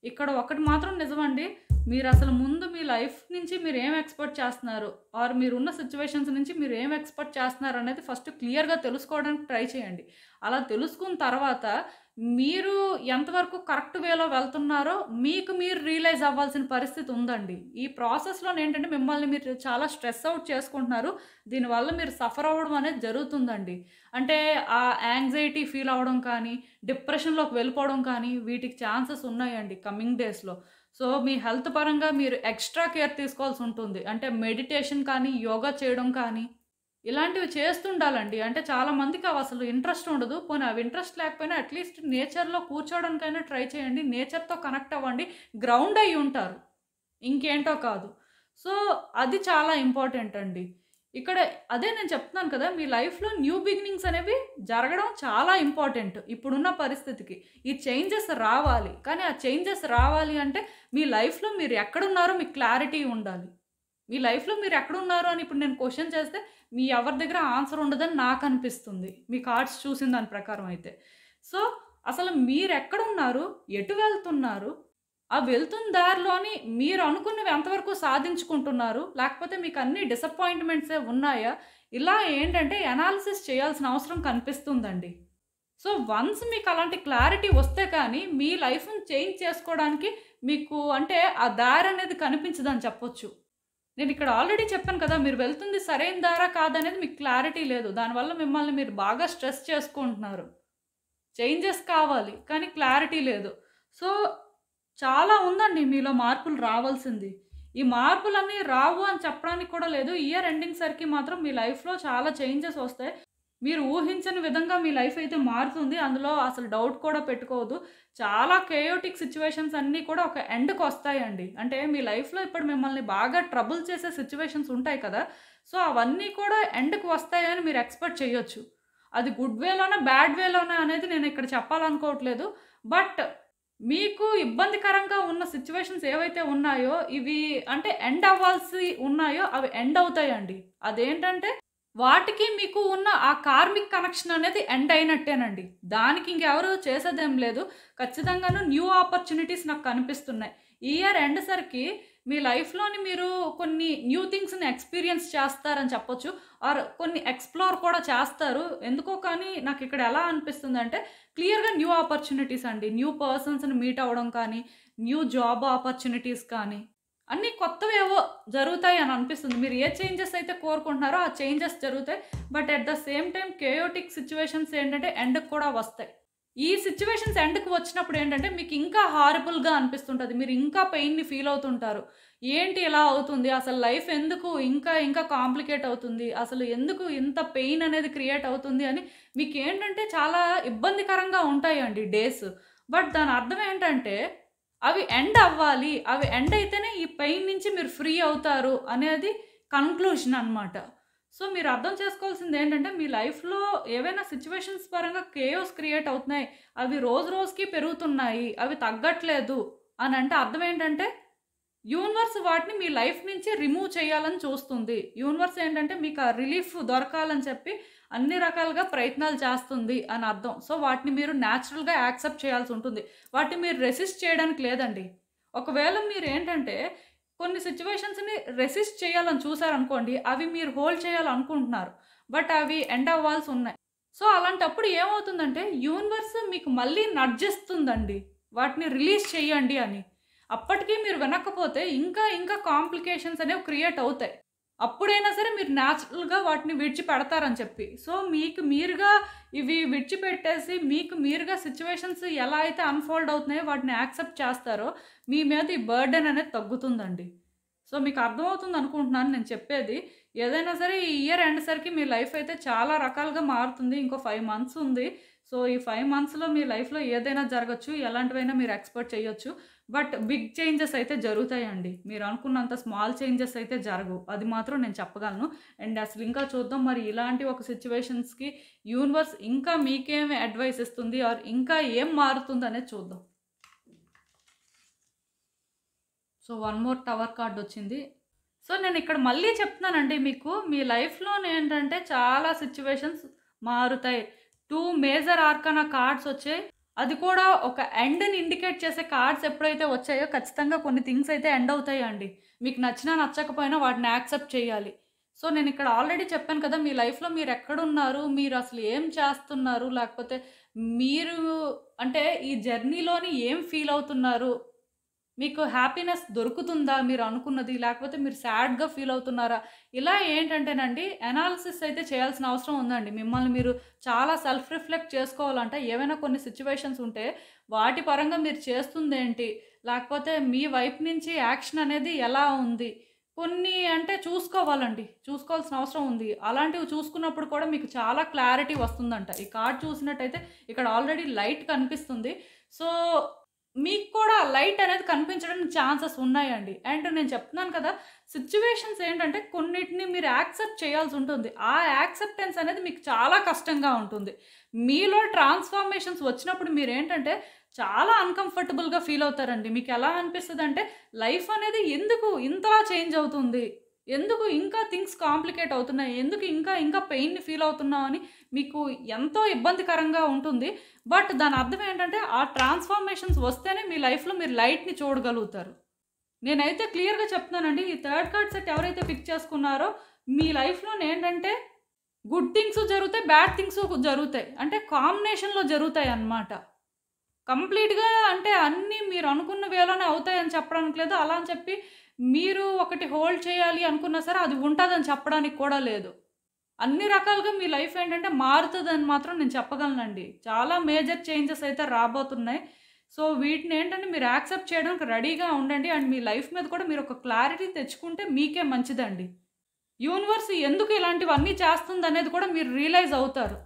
ఇక్కడ ఒకటి మాత్రం నిజమండి. మీరసలు ముందు మీ లైఫ్ నుంచి మీరేం ఎక్స్‌పెక్ట్ చేస్తున్నారు? ఆర్ మీరున్న సిట్యుయేషన్స్ నుంచి మీరేం ఎక్స్‌పెక్ట్ చేస్తున్నారనేది ఫస్ట్ క్లియర్‌గా తెలుసుకోవడానికి ట్రై చేయండి. అలా తెలుసుకున్న తర్వాత మీరు ఎంతవరకు కరెక్ట్ వేలో వెళ్తున్నారో మీకు మీరు రియలైజ్ అవ్వాల్సిన పరిస్థితి ఉందండి. ఈ ప్రాసెస్‌లోనేంటంటే మిమ్మల్ని మీరు చాలా స్ట్రెస్ అవుట్ చేసుకుంటున్నారు. దీనివల్ల మీరు సఫర్ అవ్వడం అనేది జరుగుతుందండి. అంటే ఆ యాంగ్జైటీ ఫీల్ అవ్వడం కానీ, డిప్రెషన్‌లోకి వెళ్ళిపోవడం కానీ వీటికి ఛాన్సెస్ ఉన్నాయండి కమింగ్ డేస్‌లో. సో, మీ హెల్త్ పరంగా మీరు ఎక్స్‌ట్రా కేర్ తీసుకోవాల్సి ఉంటుంది. అంటే మెడిటేషన్ కానీ, యోగా చేయడం కానీ, ఇలాంటివి చేస్తుండాలండి. అంటే చాలా మందికి అవి అసలు ఇంట్రెస్ట్ ఉండదు. పోనీ అవి ఇంట్రెస్ట్ లేకపోయినా అట్‌లీస్ట్ నేచర్‌లో కూర్చోవడానికైనా ట్రై చేయండి. నేచర్‌తో కనెక్ట్ అవ్వండి. గ్రౌండ్ అయ్యి ఉంటారు. ఇంకేంటో కాదు. సో, అది చాలా ఇంపార్టెంట్ అండి. ఇక్కడ అదే నేను చెప్తున్నాను కదా! మీ లైఫ్‌లో న్యూ బిగినింగ్స్ అనేవి జరగడం చాలా ఇంపార్టెంట్. ఇప్పుడున్న పరిస్థితికి. ఈ చేంజెస్ రావాలి. కానీ ఆ చేంజెస్ రావాలి అంటే మీ లైఫ్‌లో మీరు ఎక్కడున్నారో మీకు క్లారిటీ ఉండాలి. మీ లైఫ్‌లో మీరు ఎక్కడున్నారు అని ఇప్పుడు నేను క్వెషన్ చేస్తే మీ ఎవరి దగ్గర ఆన్సర్ ఉండదని నాకనిపిస్తుంది. మీ కార్డ్స్ చూసిన దాని ప్రకారం అయితే. సో, అసలు మీరెక్కడున్నారు? ఎటు వెళ్తున్నారు? ఆ వెళ్తున్న దారిలోని మీరు అనుకున్నవి ఎంతవరకు సాధించుకుంటున్నారు? లేకపోతే మీకు అన్ని డిసప్పాయింట్‌మెంట్సే ఉన్నాయా? ఇలా ఏంటంటే అనాలిసిస్ చేయాల్సిన అవసరం కనిపిస్తుందండి. సో, వన్స్ మీకు అలాంటి క్లారిటీ వస్తే కానీ మీ లైఫ్‌ని చేంజ్ చేసుకోవడానికి మీకు అంటే ఆ దారి అనేది కనిపించదని చెప్పొచ్చు. నేను ఇక్కడ ఆల్రెడీ చెప్పాను కదా! మీరు వెళ్తుంది సరైన దారా కాదనేది మీకు క్లారిటీ లేదు. దానివల్ల మిమ్మల్ని మీరు బాగా స్ట్రెస్ చేసుకుంటున్నారు. చేంజెస్ కావాలి. కానీ క్లారిటీ లేదు. సో, చాలా ఉందండి మీలో మార్పులు రావాల్సింది. ఈ మార్పులన్నీ రావు అని చెప్పడానికి కూడా లేదు. ఇయర్ ఎండింగ్ సరికి మాత్రం మీ లైఫ్‌లో చాలా చేంజెస్ వస్తాయి. మీరు ఊహించని విధంగా మీ లైఫ్ అయితే మారుతుంది. అందులో అసలు డౌట్ కూడా పెట్టుకోవద్దు. చాలా కేయోటిక్ సిట్యుయేషన్స్ అన్నీ కూడా ఒక ఎండ్‌కొస్తాయండి. అంటే మీ లైఫ్‌లో ఇప్పుడు మిమ్మల్ని బాగా ట్రబుల్ చేసే సిట్యుయేషన్స్ ఉంటాయి కదా! సో, అవన్నీ కూడా ఎండ్‌కి వస్తాయని మీరు ఎక్స్‌పెక్ట్ చేయొచ్చు. అది గుడ్ వేలోనా, బ్యాడ్ వేలోనా అనేది నేను ఇక్కడ చెప్పాలనుకోవట్లేదు. బట్ మీకు ఇబ్బందికరంగా ఉన్న సిట్యుయేషన్స్ ఏవైతే ఉన్నాయో, ఇవి అంటే ఎండ్ అవ్వాల్సి ఉన్నాయో అవి ఎండ్ అవుతాయండి. అదేంటంటే వాటికి మీకు ఉన్న ఆ కార్మిక్ కనెక్షన్ అనేది ఎండ్ అయినట్టేనండి. దానికి ఇంకెవరు చేసేదేం లేదు. ఖచ్చితంగాను న్యూ ఆపర్చునిటీస్ నాకు కనిపిస్తున్నాయి. ఈ ఇయర్ ఎండ్ సరికి మీ లైఫ్‌లోని మీరు కొన్ని న్యూ థింగ్స్‌ని ఎక్స్‌పీరియన్స్ చేస్తారని చెప్పొచ్చు. ఆర్ కొన్ని ఎక్స్‌ప్లోర్ కూడా చేస్తారు. ఎందుకో కానీ నాకు ఇక్కడ ఎలా అనిపిస్తుందంటే క్లియర్‌గా న్యూ ఆపర్చునిటీస్ అండి. న్యూ పర్సన్స్‌ని మీట్ అవ్వడం కానీ, న్యూ జాబ్ ఆపర్చునిటీస్ కానీ అన్నీ కొత్తవేవో జరుగుతాయి అని అనిపిస్తుంది. మీరు ఏ చేంజెస్ అయితే కోరుకుంటున్నారో ఆ చేంజెస్ జరుగుతాయి. But at the same time chaotic situations ఏంటంటే ఎండ్‌కి కూడా వస్తాయి. ఈ సిట్యుయేషన్స్ ఎండ్‌కి వచ్చినప్పుడు ఏంటంటే మీకు ఇంకా హారిబుల్‌గా అనిపిస్తుంటది. మీరు ఇంకా పెయిన్‌ని ఫీల్ అవుతుంటారు. ఏంటి ఇలా అవుతుంది? అసలు లైఫ్ ఎందుకు ఇంకా ఇంకా కాంప్లికేట్ అవుతుంది? అసలు ఎందుకు ఇంత పెయిన్ అనేది క్రియేట్ అవుతుంది అని మీకేంటంటే చాలా ఇబ్బందికరంగా ఉంటాయండి డేస్. బట్ దాని అర్థం ఏంటంటే అవి ఎండ్ అవ్వాలి. అవి ఎండ్ అయితేనే ఈ పెయిన్ నుంచి మీరు ఫ్రీ అవుతారు అనేది కన్క్లూషన్ అనమాట. సో, మీరు అర్థం చేసుకోవాల్సింది ఏంటంటే మీ లైఫ్‌లో ఏవైనా సిట్యుయేషన్స్ పరంగా కేయోస్ క్రియేట్ అవుతున్నాయి. అవి రోజు రోజుకి పెరుగుతున్నాయి. అవి తగ్గట్లేదు అని అంటే అర్థం ఏంటంటే యూనివర్స్ వాటిని మీ లైఫ్ నుంచి రిమూవ్ చేయాలని చూస్తుంది. యూనివర్స్ ఏంటంటే మీకు ఆ రిలీఫ్ దొరకాలని చెప్పి అన్ని రకాలుగా ప్రయత్నాలు చేస్తుంది అని అర్థం. సో, వాటిని మీరు న్యాచురల్‌గా యాక్సెప్ట్ చేయాల్సి ఉంటుంది. వాటిని మీరు రెసిస్ట్ చేయడానికి లేదండి. ఒకవేళ మీరేంటంటే కొన్ని సిట్యుయేషన్స్‌ని రెసిస్ట్ చేయాలని చూసారనుకోండి, అవి మీరు హోల్డ్ చేయాలనుకుంటున్నారు. బట్ అవి ఎండ్ అవ్వాల్సి ఉన్నాయి. సో, అలాంటప్పుడు ఏమవుతుందంటే యూనివర్స్ మీకు మళ్ళీ నడ్జిస్తుందండి. వాటిని రిలీజ్ చేయండి అని. అప్పటికి మీరు వినకపోతే ఇంకా ఇంకా కాంప్లికేషన్స్ అనేవి క్రియేట్ అవుతాయి. అప్పుడైనా సరే మీరు న్యాచురల్‌గా వాటిని విడిచిపెడతారని చెప్పి. సో, మీకు మీరుగా ఇవి విడిచిపెట్టేసి, మీకు మీరుగా సిట్యుయేషన్స్ ఎలా అయితే అన్‌ఫోల్డ్ అవుతున్నాయో వాటిని యాక్సెప్ట్ చేస్తారో, మీ మీద ఈ బర్డెన్ అనేది తగ్గుతుందండి. సో, మీకు అర్థమవుతుందనుకుంటున్నాను నేను చెప్పేది. ఏదైనా సరే ఈ ఇయర్ ఎండ్ సరికి మీ లైఫ్ అయితే చాలా రకాలుగా మారుతుంది. ఇంకో 5 మంత్స్ ఉంది. సో, ఈ 5 మంత్స్‌లో మీ లైఫ్‌లో ఏదైనా జరగొచ్చు. ఎలాంటివైనా మీరు ఎక్స్‌పెక్ట్ చేయొచ్చు. బట్ బిగ్ చేంజెస్ అయితే జరుగుతాయండి. మీరు అనుకున్నంత స్మాల్ చేంజెస్ అయితే జరగవు. అది మాత్రం నేను చెప్పగలను. అండ్ అసలు ఇంకా చూద్దాం మరి ఇలాంటి ఒక సిట్యుయేషన్స్‌కి యూనివర్స్ ఇంకా మీకేం అడ్వైస్ ఇస్తుంది ఆర్ ఇంకా ఏం మారుతుందనేది చూద్దాం. So, one more tower card వచ్చింది. సో, నేను ఇక్కడ మళ్ళీ చెప్తున్నానండి మీకు, మీ లైఫ్‌లోనేంటంటే చాలా సిట్యుయేషన్స్ మారుతాయి. 2 మేజర్ ఆర్కానా కార్డ్స్ వచ్చాయి. అది కూడా ఒక ఎండ్‌ని ఇండికేట్ చేసే కార్డ్స్ ఎప్పుడైతే వచ్చాయో ఖచ్చితంగా కొన్ని థింగ్స్ అయితే ఎండ్ అవుతాయండి. మీకు నచ్చినా నచ్చకపోయినా వాటిని యాక్సెప్ట్ చేయాలి. సో, నేను ఇక్కడ ఆల్రెడీ చెప్పాను కదా! మీ లైఫ్‌లో మీరెక్కడున్నారు? మీరు అసలు ఏం చేస్తున్నారు? లేకపోతే మీరు అంటే ఈ జర్నీలోని ఏం ఫీల్ అవుతున్నారు? మీకు హ్యాపీనెస్ దొరుకుతుందా మీరు అనుకున్నది? లేకపోతే మీరు సాడ్‌గా ఫీల్ అవుతున్నారా? ఇలా ఏంటంటేనండి అనాలిసిస్ అయితే చేయాల్సిన అవసరం ఉందండి. మిమ్మల్ని మీరు చాలా సెల్ఫ్ రిఫ్లెక్ట్ చేసుకోవాలంటే ఏవైనా కొన్ని సిట్యుయేషన్స్ ఉంటే వాటి పరంగా మీరు చేస్తుందేంటి? లేకపోతే మీ వైపు నుంచి యాక్షన్ అనేది ఎలా ఉంది? కొన్ని అంటే చూసుకోవాలండి. చూసుకోవాల్సిన అవసరం ఉంది. అలాంటివి చూసుకున్నప్పుడు కూడా మీకు చాలా క్లారిటీ వస్తుందంట. ఈ కార్డ్ చూసినట్టయితే ఇక్కడ ఆల్రెడీ లైట్ కనిపిస్తుంది. సో, మీకు కూడా లైట్ అనేది కనిపించడానికి ఛాన్సెస్ ఉన్నాయండి. అండ్ నేను చెప్తున్నాను కదా! సిట్యుయేషన్స్ ఏంటంటే కొన్నిటిని మీరు యాక్సెప్ట్ చేయాల్సి ఉంటుంది. ఆ యాక్సెప్టెన్స్ అనేది మీకు చాలా కష్టంగా ఉంటుంది. మీలో ట్రాన్స్‌ఫర్మేషన్స్ వచ్చినప్పుడు మీరేంటంటే చాలా అన్‌కంఫర్టబుల్‌గా ఫీల్ అవుతారండి. మీకు ఎలా అనిపిస్తదంటే లైఫ్ అనేది ఎందుకు ఇంతలా చేంజ్ అవుతుంది? ఎందుకు ఇంకా థింగ్స్ కాంప్లికేట్ అవుతున్నాయి? ఎందుకు ఇంకా ఇంకా పెయిన్‌ని ఫీల్ అవుతున్నాం అని మీకు ఎంతో ఇబ్బందికరంగా ఉంటుంది. బట్ దాని అర్థం ఏంటంటే ఆ ట్రాన్స్‌ఫర్మేషన్స్ వస్తేనే మీ లైఫ్‌లో మీరు లైట్‌ని చూడగలుగుతారు. నేనైతే క్లియర్‌గా చెప్తున్నానండి. ఈ థర్డ్ కార్డ్ సెట్ ఎవరైతే పిక్ చేసుకున్నారో మీ లైఫ్‌లోనేంటంటే గుడ్ థింగ్స్ జరుగుతాయి. బ్యాడ్ థింగ్స్ జరుగుతాయి. అంటే కాంబినేషన్‌లో జరుగుతాయన్నమాట. కంప్లీట్‌గా అంటే అన్నీ మీరు అనుకున్న వేలోనే అవుతాయని చెప్పడానికి లేదు. అలా అని చెప్పి మీరు ఒకటి హోల్డ్ చేయాలి అనుకున్నా సరే అది ఉంటదని చెప్పడానికి కూడా లేదు. అన్ని రకాలుగా మీ లైఫ్ ఏంటంటే మారుతదని మాత్రం నేను చెప్పగలనండి. చాలా మేజర్ చేంజెస్ అయితే రాబోతున్నాయి. సో, వీటినేంటంటే మీరు యాక్సెప్ట్ చేయడానికి రెడీగా ఉండండి. అండ్ మీ లైఫ్ మీద కూడా మీరు ఒక క్లారిటీ తెచ్చుకుంటే మీకే మంచిదండి. యూనివర్స్ ఎందుకు ఇలాంటివన్నీ చేస్తుందనేది కూడా మీరు రియలైజ్ అవుతారు.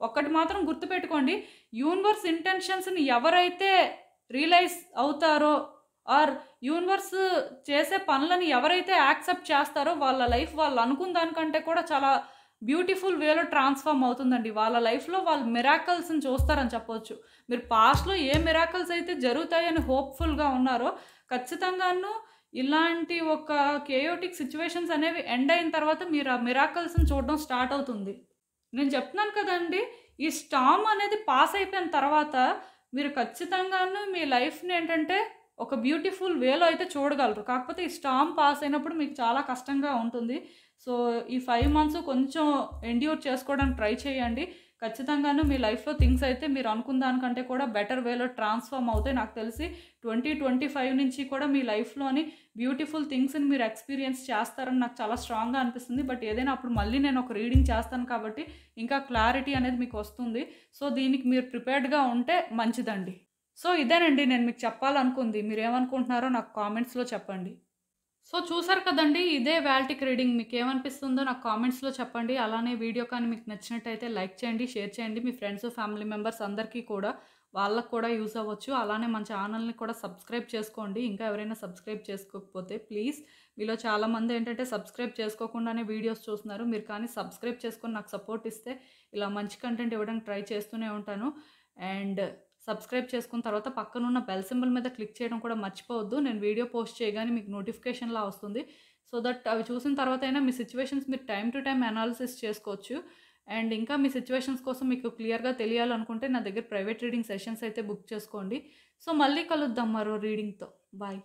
ఒక్కటి మాత్రం గుర్తుపెట్టుకోండి. యూనివర్స్ ఇంటెన్షన్స్‌ని ఎవరైతే రియలైజ్ అవుతారో ఆర్ యూనివర్స్ చేసే పనులని ఎవరైతే యాక్సెప్ట్ చేస్తారో వాళ్ళ లైఫ్ వాళ్ళు అనుకున్న దానికంటే కూడా చాలా బ్యూటిఫుల్ వేలో ట్రాన్స్‌ఫార్మ్ అవుతుందండి. వాళ్ళ లైఫ్‌లో వాళ్ళు మిరాకిల్స్‌ని చూస్తారని చెప్పొచ్చు. మీరు పాస్ట్‌లో ఏ మిరాకిల్స్ అయితే జరుగుతాయని హోప్‌ఫుల్‌గా ఉన్నారో ఖచ్చితంగాను ఇలాంటి ఒక కేయోటిక్ సిట్యుయేషన్స్ అనేవి ఎండ్ అయిన తర్వాత మీరు ఆ మిరాకిల్స్‌ని చూడడం స్టార్ట్ అవుతుంది. నేను చెప్తున్నాను కదండీ! ఈ స్టార్మ్ అనేది పాస్ అయిపోయిన తర్వాత మీరు ఖచ్చితంగాను మీ లైఫ్‌ని ఏంటంటే ఒక బ్యూటిఫుల్ వేలో అయితే చూడగలరు. కాకపోతే ఈ స్టార్మ్ పాస్ అయినప్పుడు మీకు చాలా కష్టంగా ఉంటుంది. సో, ఈ 5 మంత్స్ కొంచెం ఎండ్యూర్ చేసుకోవడానికి ట్రై చేయండి. ఖచ్చితంగాను మీ లైఫ్‌లో థింగ్స్ అయితే మీరు అనుకున్న దానికంటే కూడా బెటర్ వేలో ట్రాన్స్‌ఫార్మ్ అవుతాయి. నాకు తెలిసి 2025 నుంచి కూడా మీ లైఫ్‌లోని బ్యూటిఫుల్ థింగ్స్‌ని మీరు ఎక్స్‌పీరియన్స్ చేస్తారని నాకు చాలా స్ట్రాంగ్‌గా అనిపిస్తుంది. బట్ ఏదైనా అప్పుడు మళ్ళీ నేను ఒక రీడింగ్ చేస్తాను కాబట్టి ఇంకా క్లారిటీ అనేది మీకు వస్తుంది. సో, దీనికి మీరు ప్రిపేర్డ్‌గా ఉంటే మంచిదండి. సో, ఇదేనండి నేను మీకు చెప్పాలనుకుంది. మీరేమనుకుంటున్నారో నాకు కామెంట్స్‌లో చెప్పండి. సో, చూసారు కదండీ! ఇదే వాల్టిక్ రీడింగ్. మీకేమనిపిస్తుందో నాకు కామెంట్స్‌లో చెప్పండి. అలానే వీడియో కానీ మీకు నచ్చినట్టయితే లైక్ చేయండి, షేర్ చేయండి. మీ ఫ్రెండ్స్, ఫ్యామిలీ మెంబర్స్ అందరికీ కూడా వాళ్ళకి కూడా యూజ్ అవ్వచ్చు. అలానే మన ఛానల్‌ని కూడా సబ్స్క్రైబ్ చేసుకోండి. ఇంకా ఎవరైనా సబ్స్క్రైబ్ చేసుకోకపోతే ప్లీజ్. మీలో చాలామంది ఏంటంటే సబ్స్క్రైబ్ చేసుకోకుండానే వీడియోస్ చూస్తున్నారు. మీరు కానీ సబ్స్క్రైబ్ చేసుకొని నాకు సపోర్ట్ ఇస్తే ఇలా మంచి కంటెంట్ ఇవ్వడానికి ట్రై చేస్తూనే ఉంటాను. అండ్ సబ్స్క్రైబ్ చేసుకున్న తర్వాత పక్కనున్న బెల్ సింబల్ మీద క్లిక్ చేయడం కూడా మర్చిపోవద్దు. నేను వీడియో పోస్ట్ చేయగానే మీకు నోటిఫికేషన్‌లా వస్తుంది. సో దట్ అవి చూసిన తర్వాతైనా మీ సిట్యుయేషన్స్ మీరు టైమ్ టు టైమ్ అనాలిసిస్ చేసుకోవచ్చు. అండ్ ఇంకా మీ సిట్యుయేషన్స్ కోసం మీకు క్లియర్‌గా తెలియాలనుకుంటే నా దగ్గర ప్రైవేట్ రీడింగ్ సెషన్స్ అయితే బుక్ చేసుకోండి. సో మళ్ళీ కలుద్దాం మరో రీడింగ్‌తో. బాయ్.